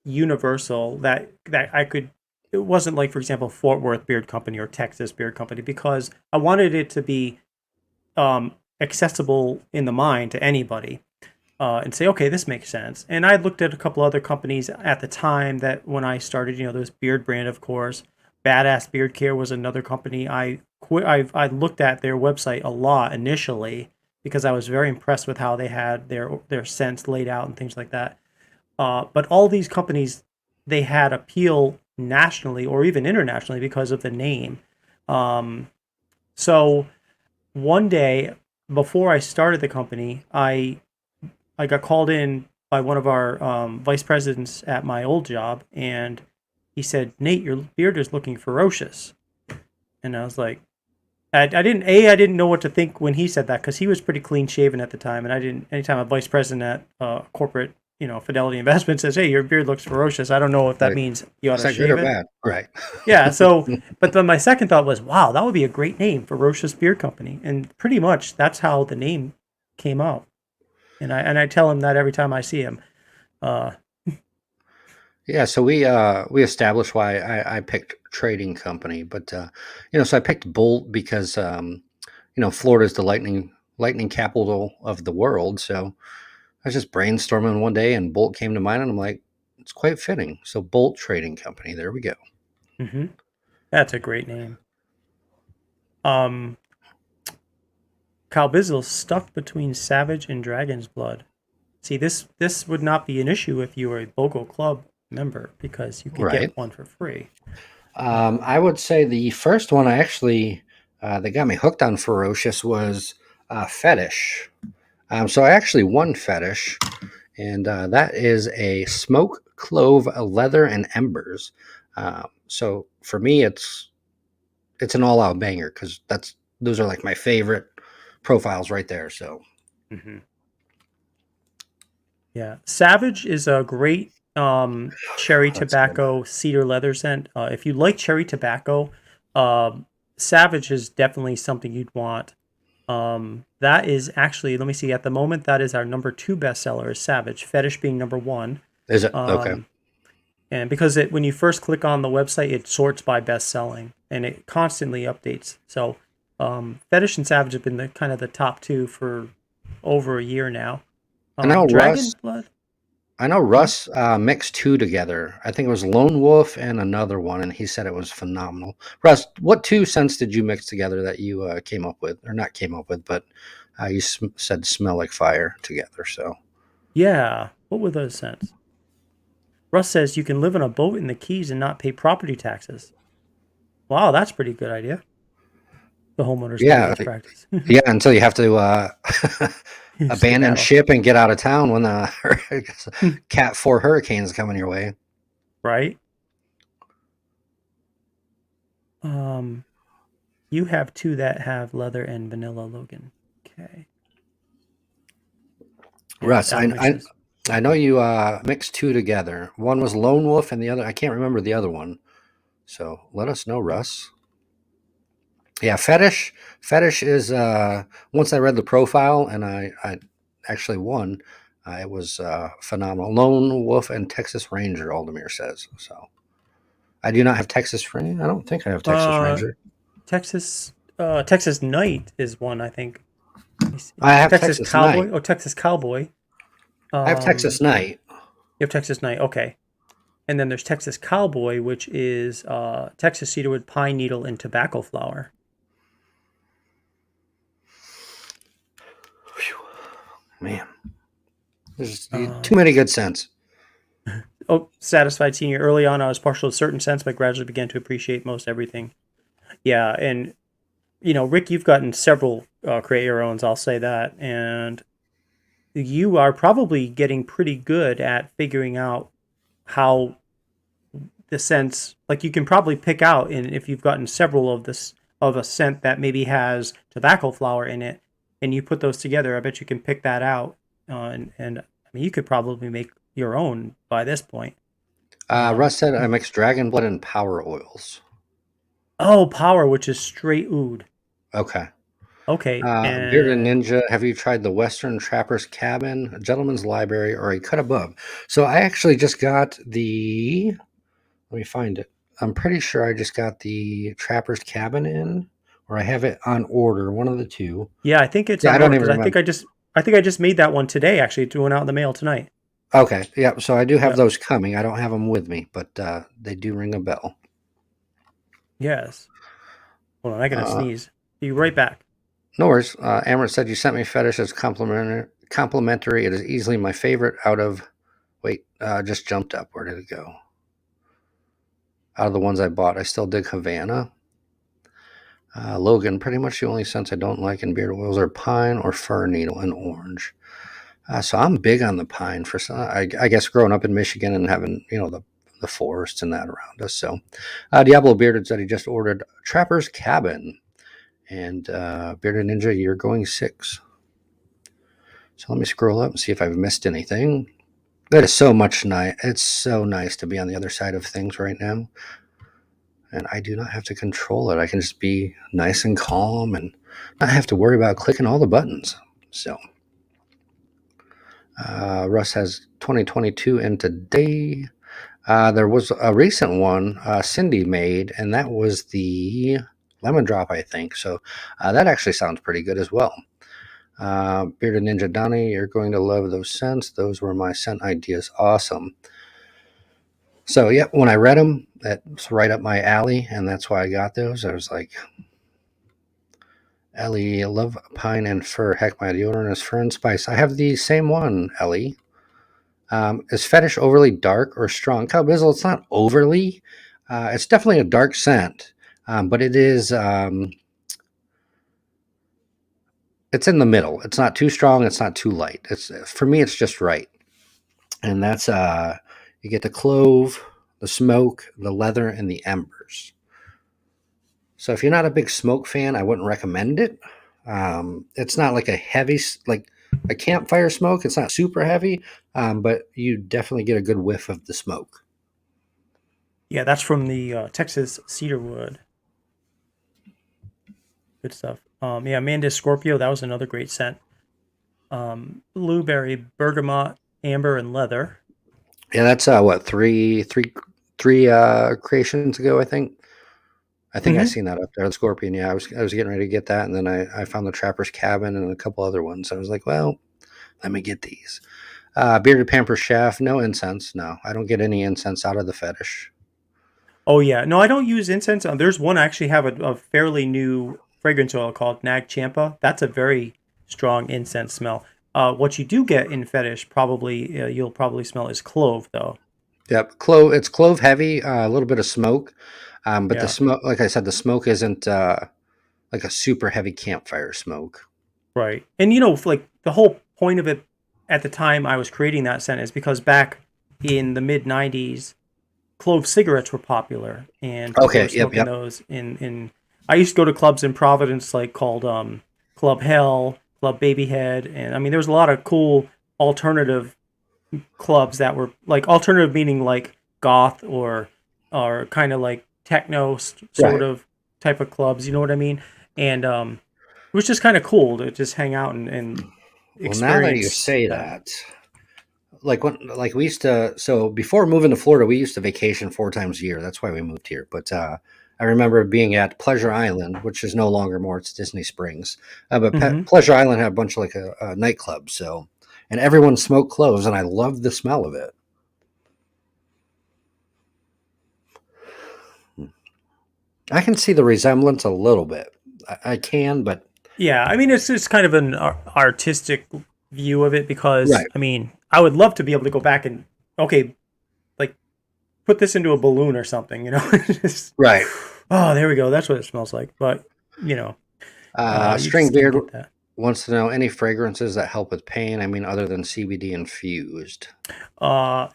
Speaker 1: universal that I could. It wasn't like, for example, Fort Worth Beard Company or Texas Beard Company because I wanted it to be accessible in the mind to anybody and say, okay, this makes sense. And I looked at a couple other companies at the time that when I started, there was Beard Brand, of course. Badass Beard Care was another company. I looked at their website a lot initially because I was very impressed with how they had their scents laid out and things like that. But all these companies, they had appeal nationally or even internationally because of the name. Um, so one day before I started the company, I got called in by one of our vice presidents at my old job, and he said, "Nate, your beard is looking ferocious." And I was like, I didn't know what to think when he said that because he was pretty clean shaven at the time, and I didn't. Anytime a vice president at corporate, Fidelity Investment says, "Hey, your beard looks ferocious," I don't know if that
Speaker 2: Right.
Speaker 1: means you ought
Speaker 2: Is
Speaker 1: to
Speaker 2: that good
Speaker 1: shave
Speaker 2: or
Speaker 1: it.
Speaker 2: bad? Right.
Speaker 1: Yeah. So, but then my second thought was, wow, that would be a great name, Ferocious Beard Company, and pretty much that's how the name came out. And I tell him that every time I see him. Uh,
Speaker 2: Yeah, so we established why I picked trading company, but so I picked Bolt because Florida's the lightning capital of the world. So I was just brainstorming one day, and Bolt came to mind, and I'm like, it's quite fitting. So Bolt Trading Company, there we go.
Speaker 1: hmm That's a great name. Um, Kyle Bizzle's stuck between Savage and Dragon's Blood. See, this would not be an issue if you were a BOGO Club member because you could
Speaker 2: Right.
Speaker 1: get one for free.
Speaker 2: I would say the first one I actually that got me hooked on Ferocious was Fetish. So I actually won Fetish, and that is a smoke, clove, leather, and embers. So for me, it's an all-out banger because those are like my favorite profiles right there. So
Speaker 1: hmm Yeah, Savage is a great cherry
Speaker 2: that's good.
Speaker 1: tobacco cedar leather scent. If you like cherry tobacco, Savage is definitely something you'd want. That is actually, let me see, at the moment, that is our number two bestseller is Savage, Fetish being number one.
Speaker 2: Is it okay?
Speaker 1: Um, and because when you first click on the website, it sorts by best selling and it constantly updates. So Fetish and Savage have been the kind of the top two for over a year now.
Speaker 2: I know
Speaker 1: Dragon's
Speaker 2: Russ.
Speaker 1: Blood.
Speaker 2: I know
Speaker 1: Mhm.
Speaker 2: Russ mixed two together. I think it was Lone Wolf and another one, and he said it was phenomenal. Russ, what two scents did you mix together that you came up with, or not came up with, but you said smell like fire together? So
Speaker 1: Yeah. What were those scents? Russ says you can live on a boat in the Keys and not pay property taxes. Wow, that's a pretty good idea. The homeowners call
Speaker 2: yeah,
Speaker 1: best practice.
Speaker 2: yeah. Until you have to abandon
Speaker 1: Skedaddle.
Speaker 2: ship and get out of town when the Cat 4 hurricanes coming your way.
Speaker 1: Right? Um, you have two that have leather and vanilla, Logan. Okay. Yeah,
Speaker 2: Russ,
Speaker 1: saddle mixes.
Speaker 2: I know you mixed two together. One was Lone Wolf, and the other I can't remember the other one. So let us know, Russ. Yeah, fetish is once I read the profile and I actually won. It was phenomenal. Lone Wolf and Texas Ranger, Aldemir says. So I do not have Texas Ranger. I don't think I have Texas
Speaker 1: Uh,
Speaker 2: Ranger.
Speaker 1: Texas Knight is one, I think. Let me see.
Speaker 2: I have
Speaker 1: Texas
Speaker 2: Texas Night.
Speaker 1: Cowboy. Oh, Texas Cowboy.
Speaker 2: I have Texas
Speaker 1: Um,
Speaker 2: Night.
Speaker 1: you have Texas Knight. Okay. And then there's Texas Cowboy, which is Texas cedarwood, pine needle, and tobacco flower.
Speaker 2: Whew, man, there's too
Speaker 1: Um,
Speaker 2: many good scents.
Speaker 1: oh, satisfied senior. Early on, I was partial to certain scents, but gradually began to appreciate most everything. Yeah, and Rick, you've gotten several create your owns. I'll say that, and you are probably getting pretty good at figuring out how the scents. Like you can probably pick out, and if you've gotten several of this of a scent that maybe has tobacco flower in it, and you put those together, I bet you can pick that out. And I mean, you could probably make your own by this point.
Speaker 2: Russ said I mix dragon blood and power oils.
Speaker 1: Oh, power, which is straight oud.
Speaker 2: Okay.
Speaker 1: Okay,
Speaker 2: Bearded
Speaker 1: and
Speaker 2: Ninja, have you tried the Western Trapper's Cabin, a Gentleman's Library, or a Cut Above? So I actually just got let me find it. I'm pretty sure I just got the Trapper's Cabin in, or I have it on order, one of the two.
Speaker 1: yeah, I think it's
Speaker 2: Yeah,
Speaker 1: on
Speaker 2: I don't
Speaker 1: order
Speaker 2: even
Speaker 1: because
Speaker 2: remember.
Speaker 1: I think I just made that one today. Actually, it went out in the mail tonight.
Speaker 2: Okay, yeah, so I do have
Speaker 1: Yeah.
Speaker 2: those coming. I don't have them with me, but they do ring a bell.
Speaker 1: Yes. Hold on, I gotta
Speaker 2: Uh,
Speaker 1: sneeze. Be right back.
Speaker 2: no worries. Amber said you sent me Fetish as complimentary. Complimentary. It is easily my favorite out of. Wait, just jumped up. Where did it go? Out of the ones I bought, I still dig Havana. Logan, pretty much the only scents I don't like in beard oils are pine or fir needle and orange. So I'm big on the pine for some. I guess growing up in Michigan and having the forests and that around us. So Diablo Bearded said he just ordered Trapper's Cabin, And Bearded Ninja, you're going 6. So let me scroll up and see if I've missed anything. That is so much nice. It's so nice to be on the other side of things right now. And I do not have to control it. I can just be nice and calm and not have to worry about clicking all the buttons. So Russ has 2022 in today. There was a recent one Cindy made, and that was the lemon drop, I think. So that actually sounds pretty good as well. Bearded Ninja Donny, you're going to love those scents. Those were my scent ideas. Awesome. So, yeah, when I read them, that's right up my alley, and that's why I got those. I was like, Ellie, love pine and fir. Heck, my deodorant is fir and spice. I have the same one, Ellie. Is Fetish overly dark or strong? Cowbizzle, it's not overly. It's definitely a dark scent, but it is. It's in the middle. It's not too strong. It's not too light. It's for me. It's just right, and that's you get the clove, the smoke, the leather, and the embers. So if you're not a big smoke fan, I wouldn't recommend it. It's not like a heavy, like a campfire smoke. It's not super heavy, but you definitely get a good whiff of the smoke.
Speaker 1: Yeah, that's from the Texas cedarwood. Good stuff. Yeah, Mantis Scorpio, that was another great scent. Blueberry, bergamot, amber, and leather.
Speaker 2: Yeah, that's what three creations ago, I think. I think I
Speaker 1: Mm-hmm.
Speaker 2: seen that up there. The Scorpion. Yeah, I was getting ready to get that, and then I found the Trapper's Cabin and a couple other ones. I was like, well, let me get these. Bearded Pamper Chef, no incense. No, I don't get any incense out of the fetish.
Speaker 1: Oh yeah, no, I don't use incense. There's one I actually have a fairly new fragrance oil called Nag Champa. That's a very strong incense smell. What you do get in fetish, probably you'll probably smell is clove though.
Speaker 2: Yep, clove. It's clove heavy, a little bit of smoke, but the
Speaker 1: Yeah,
Speaker 2: smoke, like I said, the smoke isn't like a super heavy campfire smoke.
Speaker 1: right. And you know, like the whole point of it at the time I was creating that scent is because back in the mid '90s, clove cigarettes were popular, and people were
Speaker 2: Okay. Yep.
Speaker 1: smoking
Speaker 2: Yep.
Speaker 1: those in. I used to go to clubs in Providence, like called Club Hell, Club Babyhead, and I mean there was a lot of cool alternative clubs that were like alternative meaning like goth or kind of like techno sort
Speaker 2: Right.
Speaker 1: of type of clubs. You know what I mean? And it was just kind of cool to just hang out and
Speaker 2: Well, now that you
Speaker 1: experience
Speaker 2: say
Speaker 1: that.
Speaker 2: that, like we used to, so before moving to Florida, we used to vacation 4 times a year. That's why we moved here. But I remember being at Pleasure Island, which is no longer more, it's Disney Springs. But
Speaker 1: Hmm.
Speaker 2: Pleasure Island had a bunch of like a nightclub. So, and everyone smoked cloves, and I loved the smell of it. I can see the resemblance a little bit. I can, but
Speaker 1: Yeah, I mean it's just kind of an artistic view of it because
Speaker 2: right,
Speaker 1: I mean I would love to be able to go back and okay, like put this into a balloon or something, you know? Just,
Speaker 2: right.
Speaker 1: oh, there we go. That's what it smells like. But you know, you
Speaker 2: String
Speaker 1: just can't
Speaker 2: Beard
Speaker 1: get that.
Speaker 2: wants to know any fragrances that help with pain. I mean, other than CBD infused.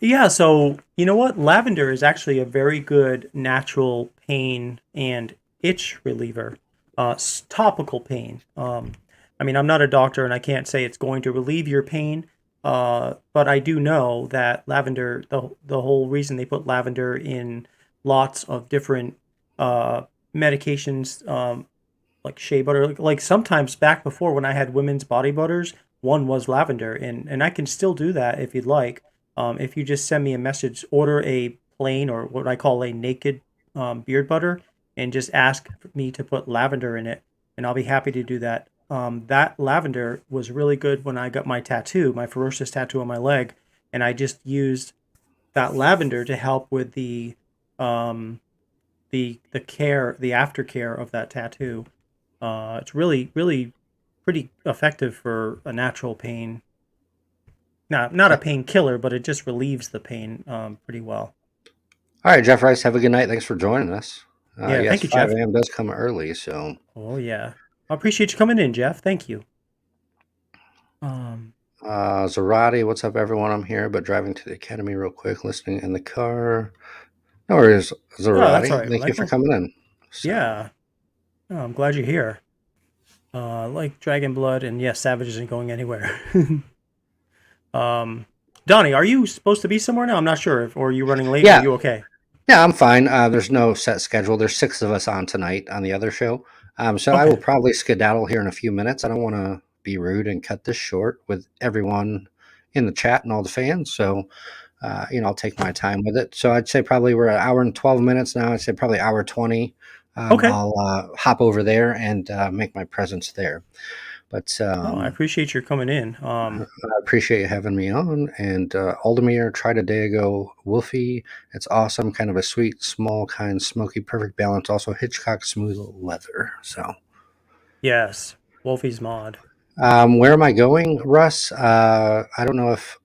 Speaker 1: Yeah, so you know what? Lavender is actually a very good natural pain and itch reliever. Topical pain. I mean, I'm not a doctor and I can't say it's going to relieve your pain. But I do know that lavender, the whole reason they put lavender in lots of different medications, like shea butter, like sometimes back before when I had women's body butters, one was lavender, and I can still do that if you'd like. If you just send me a message, order a plain or what I call a naked beard butter, and just ask me to put lavender in it, and I'll be happy to do that. That lavender was really good when I got my tattoo, my ferocious tattoo on my leg, and I just used that lavender to help with um, the care, the aftercare of that tattoo. It's really pretty effective for a natural pain. Not a painkiller, but it just relieves the pain pretty well.
Speaker 2: All right, Jeff Rice, have a good night. Thanks for joining us.
Speaker 1: Yeah,
Speaker 2: Yes,
Speaker 1: thank you,
Speaker 2: 5
Speaker 1: Jeff.
Speaker 2: a.m. does come early, so.
Speaker 1: Oh yeah, I appreciate you coming in, Jeff. Thank you. Um,
Speaker 2: Zarati, what's up, everyone? I'm here, but driving to the academy real quick, listening in the car. No worries,
Speaker 1: oh, that's all
Speaker 2: Zarati.
Speaker 1: right,
Speaker 2: Thank you for
Speaker 1: Michael.
Speaker 2: coming in. So,
Speaker 1: Yeah, oh, I'm glad you're here. Like Dragon Blood, and yes, Savage isn't going anywhere. um, Donnie, are you supposed to be somewhere now? I'm not sure. Or are you running late? Or are
Speaker 2: Yeah,
Speaker 1: you okay?
Speaker 2: yeah, I'm fine. There's no set schedule. There's six of us on tonight on the other show. So I will
Speaker 1: Okay.
Speaker 2: probably skedaddle here in a few minutes. I don't want to be rude and cut this short with everyone in the chat and all the fans. So, I'll take my time with it. So I'd say probably we're an hour and 12 minutes now. I'd say probably hour 20.
Speaker 1: Okay.
Speaker 2: I'll hop over there and make my presence there. But
Speaker 1: Oh, I appreciate your coming in.
Speaker 2: I appreciate you having me on. And Aldemir tried a day ago. Wolfie, it's awesome. Kind of a sweet, small, kind, smoky, perfect balance. Also Hitchcock smooth leather. So,
Speaker 1: Yes, Wolfie's mod.
Speaker 2: where am I going, Russ? I don't know if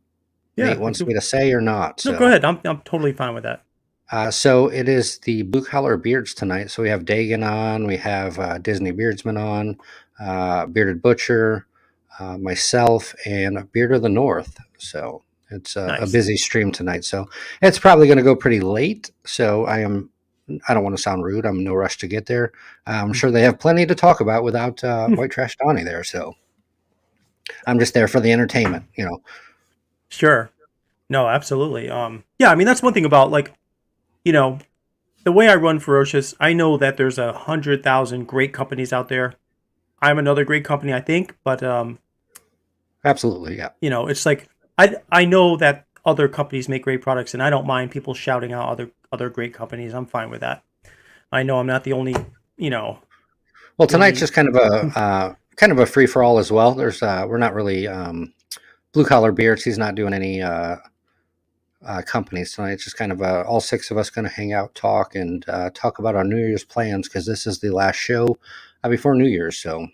Speaker 2: Nate
Speaker 1: Yeah.
Speaker 2: wants me to say or not.
Speaker 1: No, go
Speaker 2: So,
Speaker 1: ahead. I'm totally fine with that.
Speaker 2: so it is the Blue Collar Beards tonight. So we have Dagan on, we have Disney Beardsman on, Bearded Butcher, myself, and Beard of the North. So it's a
Speaker 1: Nice.
Speaker 2: busy stream tonight. So it's probably going to go pretty late. So I don't want to sound rude. I'm in no rush to get there. I'm sure they have plenty to talk about without White Trash Donny there. So I'm just there for the entertainment.
Speaker 1: Sure. No, absolutely. Yeah, I mean that's one thing about like, you know, the way I run Ferocious, I know that there's 100,000 great companies out there. I'm another great company, I think, but
Speaker 2: Absolutely. Yeah.
Speaker 1: it's like I know that other companies make great products, and I don't mind people shouting out other great companies. I'm fine with that. I know I'm not the only, you know,
Speaker 2: Well,
Speaker 1: the
Speaker 2: tonight's
Speaker 1: only.
Speaker 2: just kind of a free for all as well. We're not really blue collar beards. He's not doing any companies tonight. It's just kind of all six of us going to hang out, talk, and talk about our New Year's plans because this is the last show before New Year's. So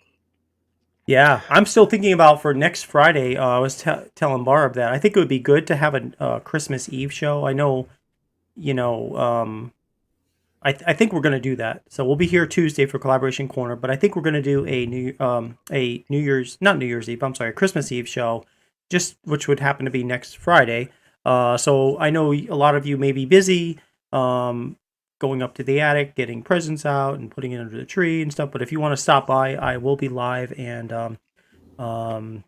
Speaker 1: Yeah, I'm still thinking about for next Friday. I was telling Barb that I think it would be good to have a Christmas Eve show. I know, you know, I think we're gonna do that. So we'll be here Tuesday for Collaboration Corner, but I think we're gonna do a New Year's, not New Year's Eve. I'm sorry, Christmas Eve show, just which would happen to be next Friday. So I know a lot of you may be busy, um, going up to the attic, getting presents out, and putting it under the tree and stuff. But if you want to stop by, I will be live, and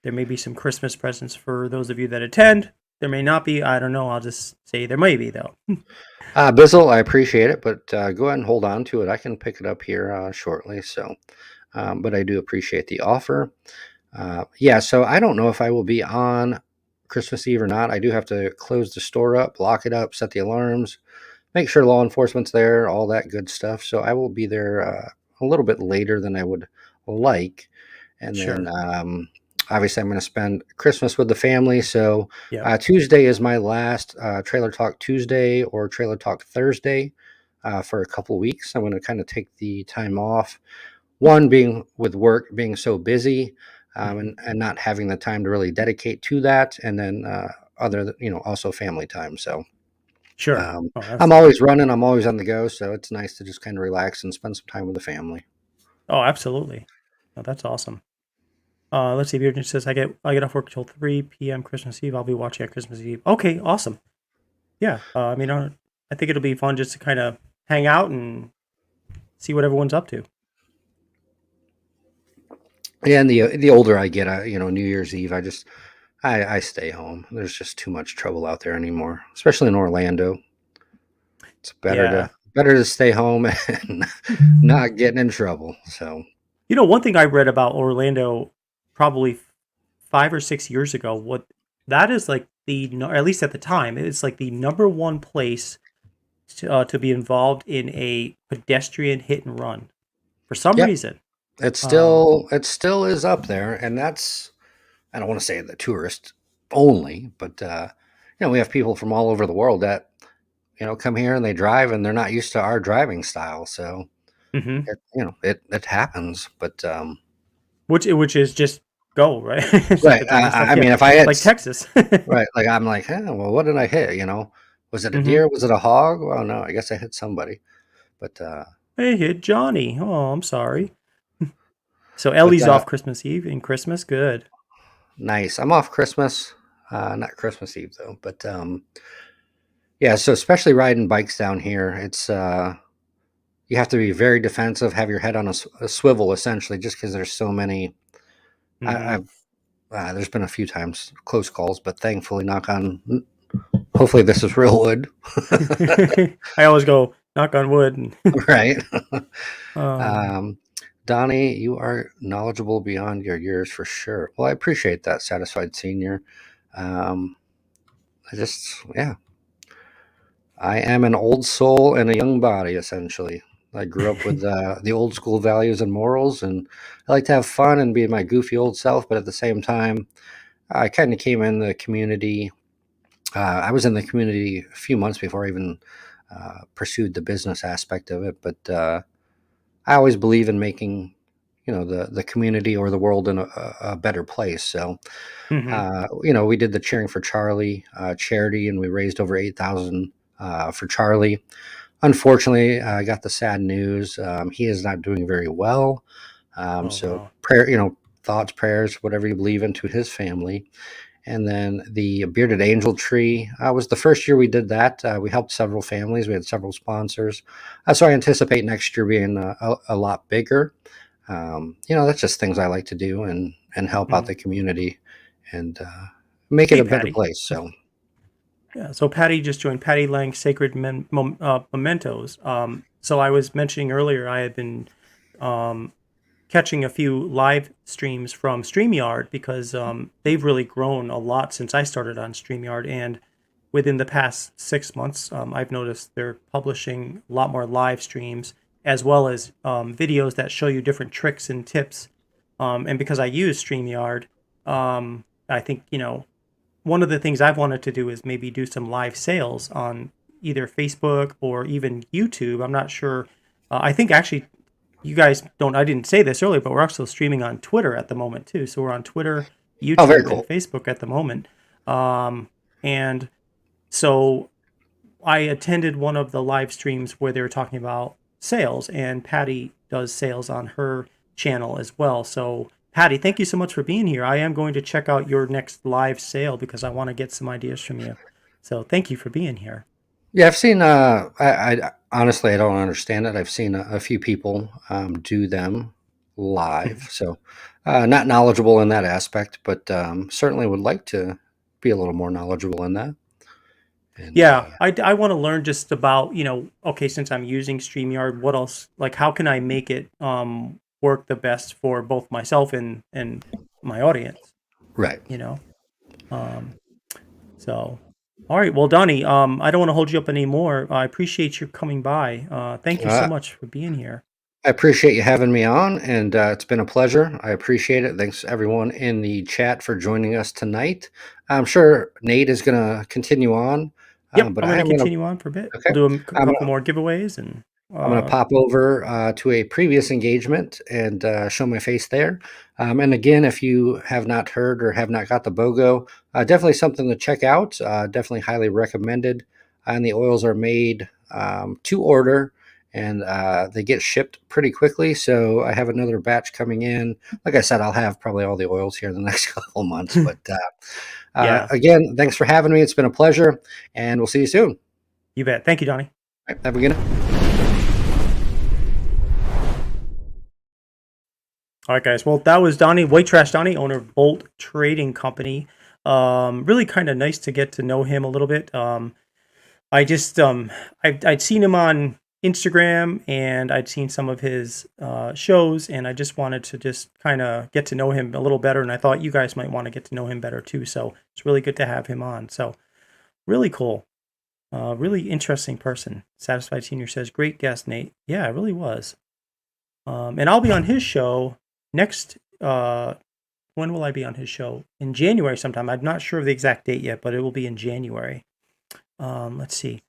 Speaker 1: there may be some Christmas presents for those of you that attend. There may not be. I don't know. I'll just say there may be though.
Speaker 2: Bizzle, I appreciate it, but go ahead and hold on to it. I can pick it up here shortly. So, but I do appreciate the offer. Yeah, so I don't know if I will be on Christmas Eve or not. I do have to close the store up, lock it up, set the alarms, make sure law enforcement's there, all that good stuff. So I will be there a little bit later than I would like. And then
Speaker 1: Sure.
Speaker 2: obviously I'm going to spend Christmas with the family. So
Speaker 1: Yep.
Speaker 2: Tuesday is my last Trailer Talk Tuesday or Trailer Talk Thursday for a couple weeks. I'm going to kind of take the time off. One being with work being so busy
Speaker 1: Mhm.
Speaker 2: and not having the time to really dedicate to that. And then also family time. So
Speaker 1: Sure.
Speaker 2: um,
Speaker 1: Oh,
Speaker 2: I'm
Speaker 1: that's
Speaker 2: always running. I'm always on the go, so it's nice to just kind of relax and spend some time with the family.
Speaker 1: oh, absolutely. Oh, that's awesome. Let's see. Virgin says I get off work till 3 p.m. Christmas Eve. I'll be watching on Christmas Eve. Okay, awesome. Yeah. I mean, I think it'll be fun just to kind of hang out and see what everyone's up to.
Speaker 2: And the older I get, New Year's Eve, I stay home. There's just too much trouble out there anymore, especially in Orlando. It's
Speaker 1: Yeah.
Speaker 2: better to stay home and not getting in trouble. So
Speaker 1: One thing I read about Orlando probably 5 or 6 years ago, what that is like at least at the time, it's like the number one place to be involved in a pedestrian hit and run for some
Speaker 2: yep,
Speaker 1: reason.
Speaker 2: it's
Speaker 1: Um,
Speaker 2: still is up there, and that's I don't want to say the tourist only, but we have people from all over the world that come here and they drive and they're not used to our driving style. So
Speaker 1: mhm.
Speaker 2: it happens. But
Speaker 1: Which is just go, right? It's like
Speaker 2: right,
Speaker 1: the driving stuff.
Speaker 2: I
Speaker 1: Yeah,
Speaker 2: mean, if I had
Speaker 1: like Texas.
Speaker 2: right, like I'm like, well, what did I hit? Was it a
Speaker 1: Hmm.
Speaker 2: deer? Was it a hog? Well, no, I guess I hit somebody. But
Speaker 1: Hey, hit Johnny. Oh, I'm sorry. So
Speaker 2: but
Speaker 1: Ellie's off Christmas Eve and Christmas. Good.
Speaker 2: nice. I'm off Christmas, not Christmas Eve though. But yeah, so especially riding bikes down here, it's you have to be very defensive, have your head on a swivel, essentially, just because there's so many.
Speaker 1: Hmm.
Speaker 2: I've there's been a few times close calls, but thankfully, knock on. Hopefully, this is real wood,
Speaker 1: I always go knock on wood. And
Speaker 2: right?
Speaker 1: um,
Speaker 2: um, Donnie, you are knowledgeable beyond your years for sure. Well, I appreciate that, satisfied senior. Um, yeah, I am an old soul in a young body, essentially. I grew up with the old school values and morals, and I like to have fun and be my goofy old self. But at the same time, I kind of came in the community. I was in the community a few months before I even pursued the business aspect of it. But I always believe in making, the community or the world in a better place. So,
Speaker 1: mhm.
Speaker 2: we did the Cheering for Charlie charity, and we raised over 8,000 for Charlie. Unfortunately, I got the sad news. He is not doing very well.
Speaker 1: Oh
Speaker 2: So
Speaker 1: no.
Speaker 2: prayer, thoughts, prayers, whatever you believe into his family. And then the Bearded Angel Tree was the first year we did that. We helped several families. We had several sponsors. So I anticipate next year being a lot bigger. That's just things I like to do and help out
Speaker 1: Mhm.
Speaker 2: the community and make it
Speaker 1: Hey,
Speaker 2: a better
Speaker 1: Patty.
Speaker 2: place. So,
Speaker 1: Yeah, so Patty just joined Patty Lang Sacred Mementos. So I was mentioning earlier I had been um, catching a few live streams from StreamYard because they've really grown a lot since I started on StreamYard. And within the past 6 months, I've noticed they're publishing a lot more live streams as well as videos that show you different tricks and tips. And because I use StreamYard, I think, one of the things I've wanted to do is maybe do some live sales on either Facebook or even YouTube. I'm not sure. I think actually you guys don't, I didn't say this earlier, but we're also streaming on Twitter at the moment too. So we're on Twitter,
Speaker 2: oh, very
Speaker 1: YouTube, and
Speaker 2: cool.
Speaker 1: Facebook at the moment. And so I attended one of the live streams where they were talking about sales, and Patty does sales on her channel as well. So, Patty, thank you so much for being here. I am going to check out your next live sale because I want to get some ideas from you. So, thank you for being here.
Speaker 2: Yeah, I've seen. I honestly, I don't understand it. I've seen a few people do them live, so not knowledgeable in that aspect, but certainly would like to be a little more knowledgeable in that. And
Speaker 1: Yeah, I want to learn just about, okay, since I'm using StreamYard, what else, like, how can I make it work the best for both myself and my audience,
Speaker 2: right.
Speaker 1: you know? Um, So, all right. Well, Donnie, I don't want to hold you up anymore. I appreciate you coming by. Thank you so
Speaker 2: Uh,
Speaker 1: much for being here.
Speaker 2: I appreciate you having me on, and it's been a pleasure. I appreciate it. Thanks everyone in the chat for joining us tonight. I'm sure Nate is going to continue on,
Speaker 1: Yep,
Speaker 2: but
Speaker 1: I'm
Speaker 2: I
Speaker 1: going to
Speaker 2: am going to.
Speaker 1: continue on for a bit.
Speaker 2: Okay.
Speaker 1: We'll do a
Speaker 2: I'm
Speaker 1: couple more giveaways and
Speaker 2: I'm going to pop over to a previous engagement and show my face there. And again, if you have not heard or have not got the BOGO, definitely something to check out. Definitely highly recommended. And the oils are made to order and they get shipped pretty quickly. So I have another batch coming in. Like I said, I'll have probably all the oils here in the next couple of months. But
Speaker 1: yeah,
Speaker 2: again, thanks for having me. It's been a pleasure. And we'll see you soon.
Speaker 1: you bet. Thank you, Donnie.
Speaker 2: All right, have a good night.
Speaker 1: All right, guys. Well, that was Donnie, White Trash Donnie, owner of Bolt Trading Company. Really kind of nice to get to know him a little bit. I just I'd seen him on Instagram and I'd seen some of his shows, and I just wanted to just kind of get to know him a little better, and I thought you guys might want to get to know him better too. So it's really good to have him on. So really cool, really interesting person. Satisfied Senior says, "Great guest, Nate." Yeah, it really was. And I'll be on his show next. When will I be on his show? In January sometime. I'm not sure of the exact date yet, but it will be in January. Let's see.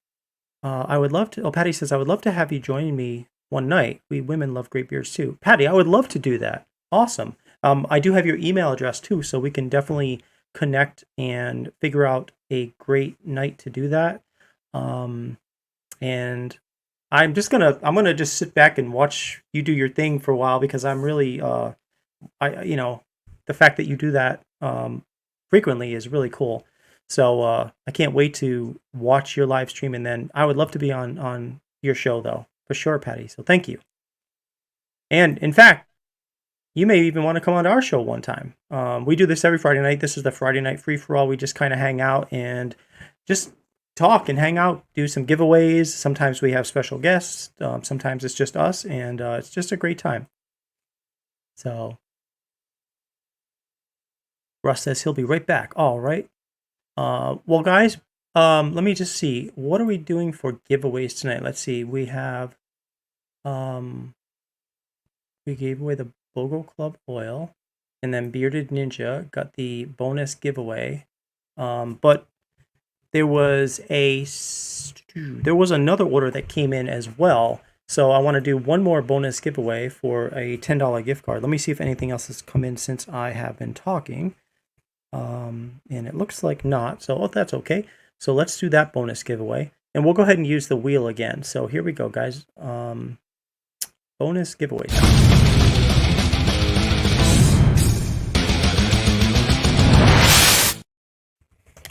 Speaker 1: I would love to. Oh, Patty says, I would love to have you join me one night. We women love great beers too. Patty, I would love to do that. Awesome. I do have your email address too, so we can definitely connect and figure out a great night to do that. And I'm gonna just sit back and watch you do your thing for a while because I'm really, the fact that you do that frequently is really cool. So I can't wait to watch your live stream, and then I would love to be on your show though. For sure, Patty. So thank you. And in fact, you may even want to come on to our show one time. We do this every Friday night. This is the Friday night free for all. We just kind of hang out and just talk and hang out, do some giveaways. Sometimes we have special guests. Sometimes it's just us, and it's just a great time. So Russ says he'll be right back. All right. Well, guys, let me just see. What are we doing for giveaways tonight? Let's see. We have, we gave away the BOGOCLUB oil, and then Bearded Ninja got the bonus giveaway. But there was another order that came in as well. So I want to do one more bonus giveaway for a $10 gift card. Let me see if anything else has come in since I have been talking. And it looks like not, so that's okay. So let's do that bonus giveaway, and we'll go ahead and use the wheel again. So here we go, guys. Bonus giveaway time.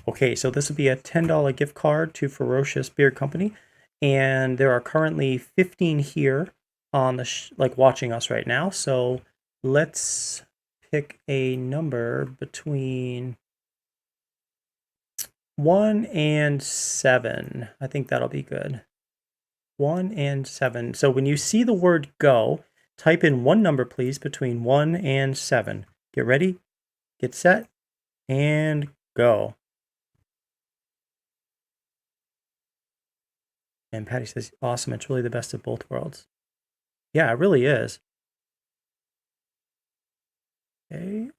Speaker 1: Okay, so this will be a $10 gift card to Ferocious Beard Company, and there are currently 15 here on the watching us right now. So let's pick a number between 1 and 7. I think that'll be good. 1 and 7. So when you see the word go, type in one number, please, between 1 and 7. Get ready, get set, and go. And Patty says, awesome, it's really the best of both worlds. Yeah, it really is. Okay,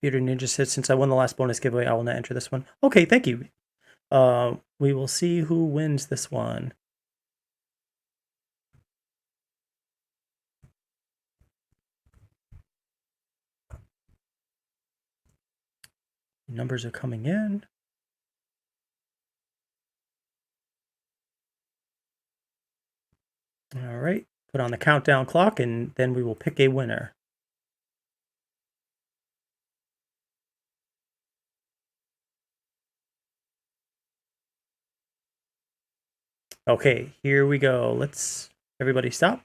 Speaker 1: Bearded Ninja said, since I won the last bonus giveaway, I will not enter this one. Okay, thank you. We will see who wins this one. Numbers are coming in. All right, put on the countdown clock, and then we will pick a winner. Okay, here we go. Let's everybody stop.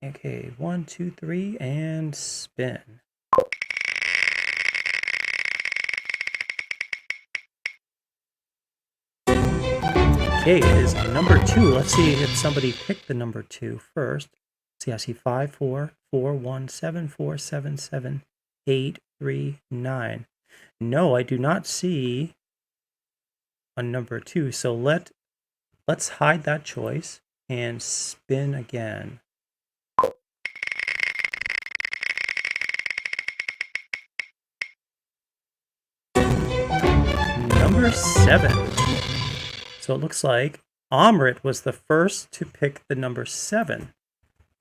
Speaker 1: Okay, 1, 2, 3, and spin. Okay, it is number 2. Let's see if somebody picked the number 2 first. See, I see 5, 4, 4, 1, 7, 4, 7, 7, 8, 3, 9. No, I do not see a number 2. So let's hide that choice and spin again. Number 7. So it looks like Amrit was the first to pick the number 7.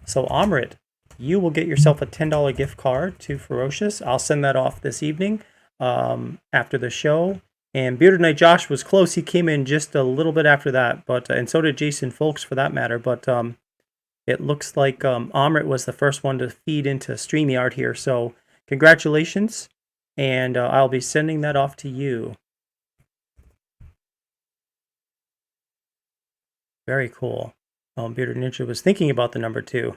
Speaker 1: So Amrit, you will get yourself a $10 gift card to Ferocious. I'll send that off this evening after the show. And Bearded Knight Josh was close. He came in just a little bit after that, but and so did Jason Folks for that matter. But it looks like Amrit was the first one to feed into StreamYard here. So congratulations, and I'll be sending that off to you. Very cool. Bearded Ninja was thinking about the number 2.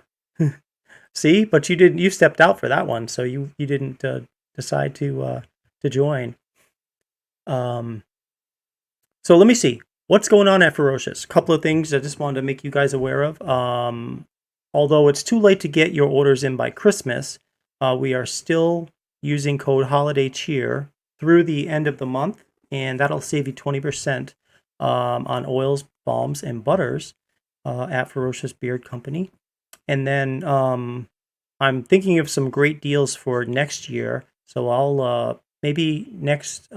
Speaker 1: See, but you stepped out for that one, so you didn't decide to join. So let me see what's going on at Ferocious. A couple of things I just wanted to make you guys aware of. Although it's too late to get your orders in by Christmas, we are still using code Holiday Cheer through the end of the month, and that'll save you 20% on oils, balms, and butters at Ferocious Beard Company. And then I'm thinking of some great deals for next year. So I'll maybe next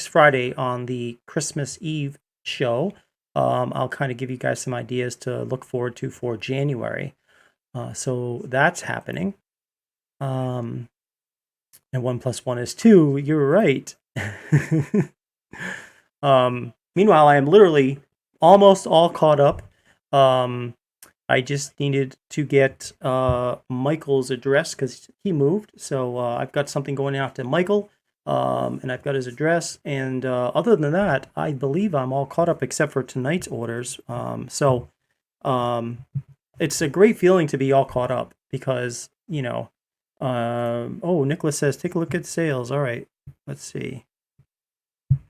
Speaker 1: Friday on the Christmas Eve show, I'll kind of give you guys some ideas to look forward to for January. So that's happening. And 1 + 1 is 2. You're right. Meanwhile, I am literally almost all caught up. I just needed to get Michael's address because he moved. So I've got something going out to Michael. And I've got his address. And other than that, I believe I'm all caught up except for tonight's orders. It's a great feeling to be all caught up because, oh, Nicholas says, take a look at sales. All right, let's see.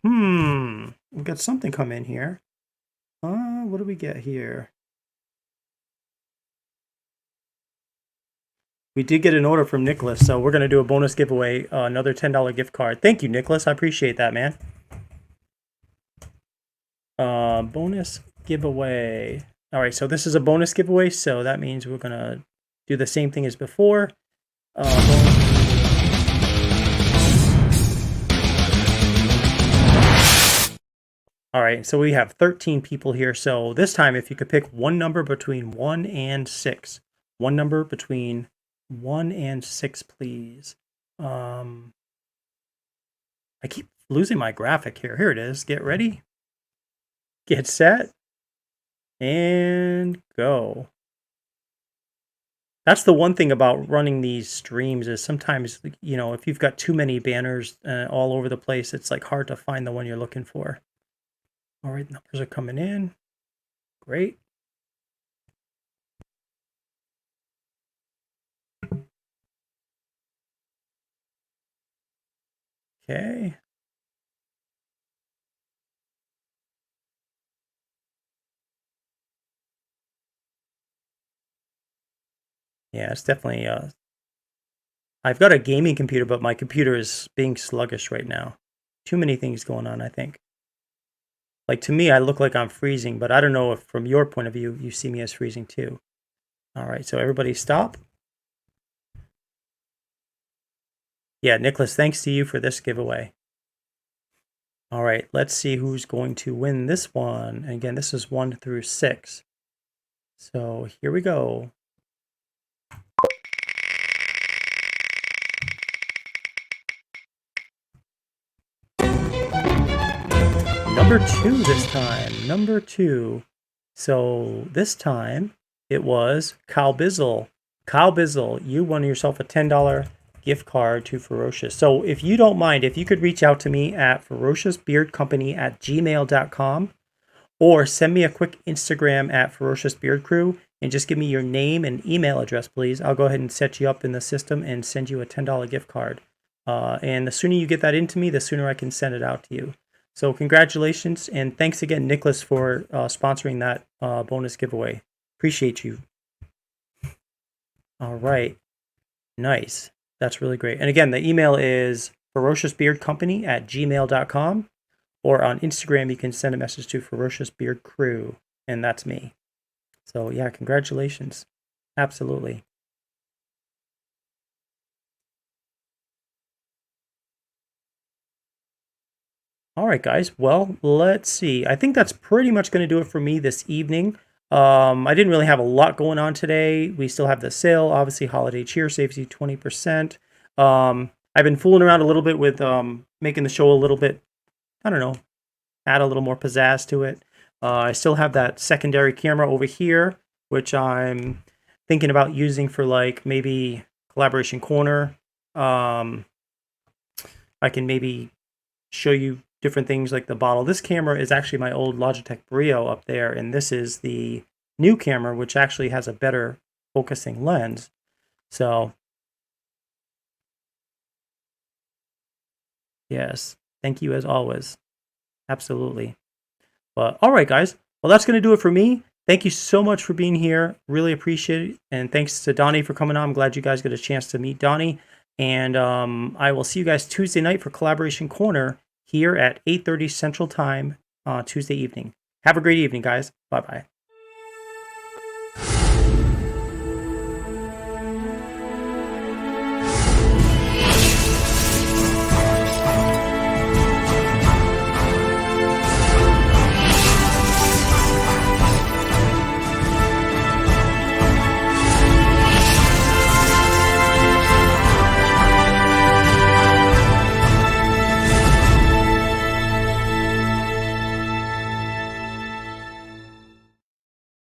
Speaker 1: We've got something come in here. What do we get here? We did get an order from Nicholas, so we're going to do a bonus giveaway, another $10 gift card. Thank you, Nicholas. I appreciate that, man. Bonus giveaway. All right, so this is a bonus giveaway, so that means we're going to do the same thing as before. All right, so we have 13 people here. So this time, if you could pick one number between 1 and 6. One number between 1 and 6, please. I keep losing my graphic here. Here it is. Get ready. Get set. And go. That's the one thing about running these streams is sometimes, if you've got too many banners all over the place, it's like hard to find the one you're looking for. All right, numbers are coming in. Great. Okay. Yeah, it's definitely, I've got a gaming computer, but my computer is being sluggish right now. Too many things going on, I think. Like, to me, I look like I'm freezing, but I don't know if from your point of view, you see me as freezing too. All right, so everybody stop. Yeah, Nicholas, thanks to you for this giveaway. All right, let's see who's going to win this one. And again, this is 1 through 6. So here we go. Number 2 this time. Number 2. So this time it was Kyle Bizzle. Kyle Bizzle, you won yourself a $10 gift card to Ferocious. So if you don't mind, if you could reach out to me at ferociousbeardcompany@gmail.com or send me a quick Instagram at Ferocious Beard Crew and just give me your name and email address, please. I'll go ahead and set you up in the system and send you a $10 gift card. And the sooner you get that into me, the sooner I can send it out to you. So congratulations, and thanks again, Nicholas, for sponsoring that bonus giveaway. Appreciate you. All right. Nice. That's really great. And again, the email is ferociousbeardcompany@gmail.com, or on Instagram, you can send a message to Ferocious Beard Crew, and that's me. So yeah, congratulations. Absolutely. All right, guys. Well, let's see. I think that's pretty much going to do it for me this evening. I didn't really have a lot going on today. We still have the sale. Obviously, holiday cheer saves you 20%. I've been fooling around a little bit with making the show a little bit, I don't know, add a little more pizzazz to it. I still have that secondary camera over here, which I'm thinking about using for like maybe Collaboration Corner. I can maybe show you different things like the bottle. This camera is actually my old Logitech Brio up there, and this is the new camera, which actually has a better focusing lens. So, yes, thank you as always. Absolutely. But all right, guys. Well, that's going to do it for me. Thank you so much for being here. Really appreciate it. And thanks to Donny for coming on. I'm glad you guys got a chance to meet Donny. And I will see you guys Tuesday night for Collaboration Corner here at 8:30 Central Time Tuesday evening. Have a great evening, guys. Bye-bye.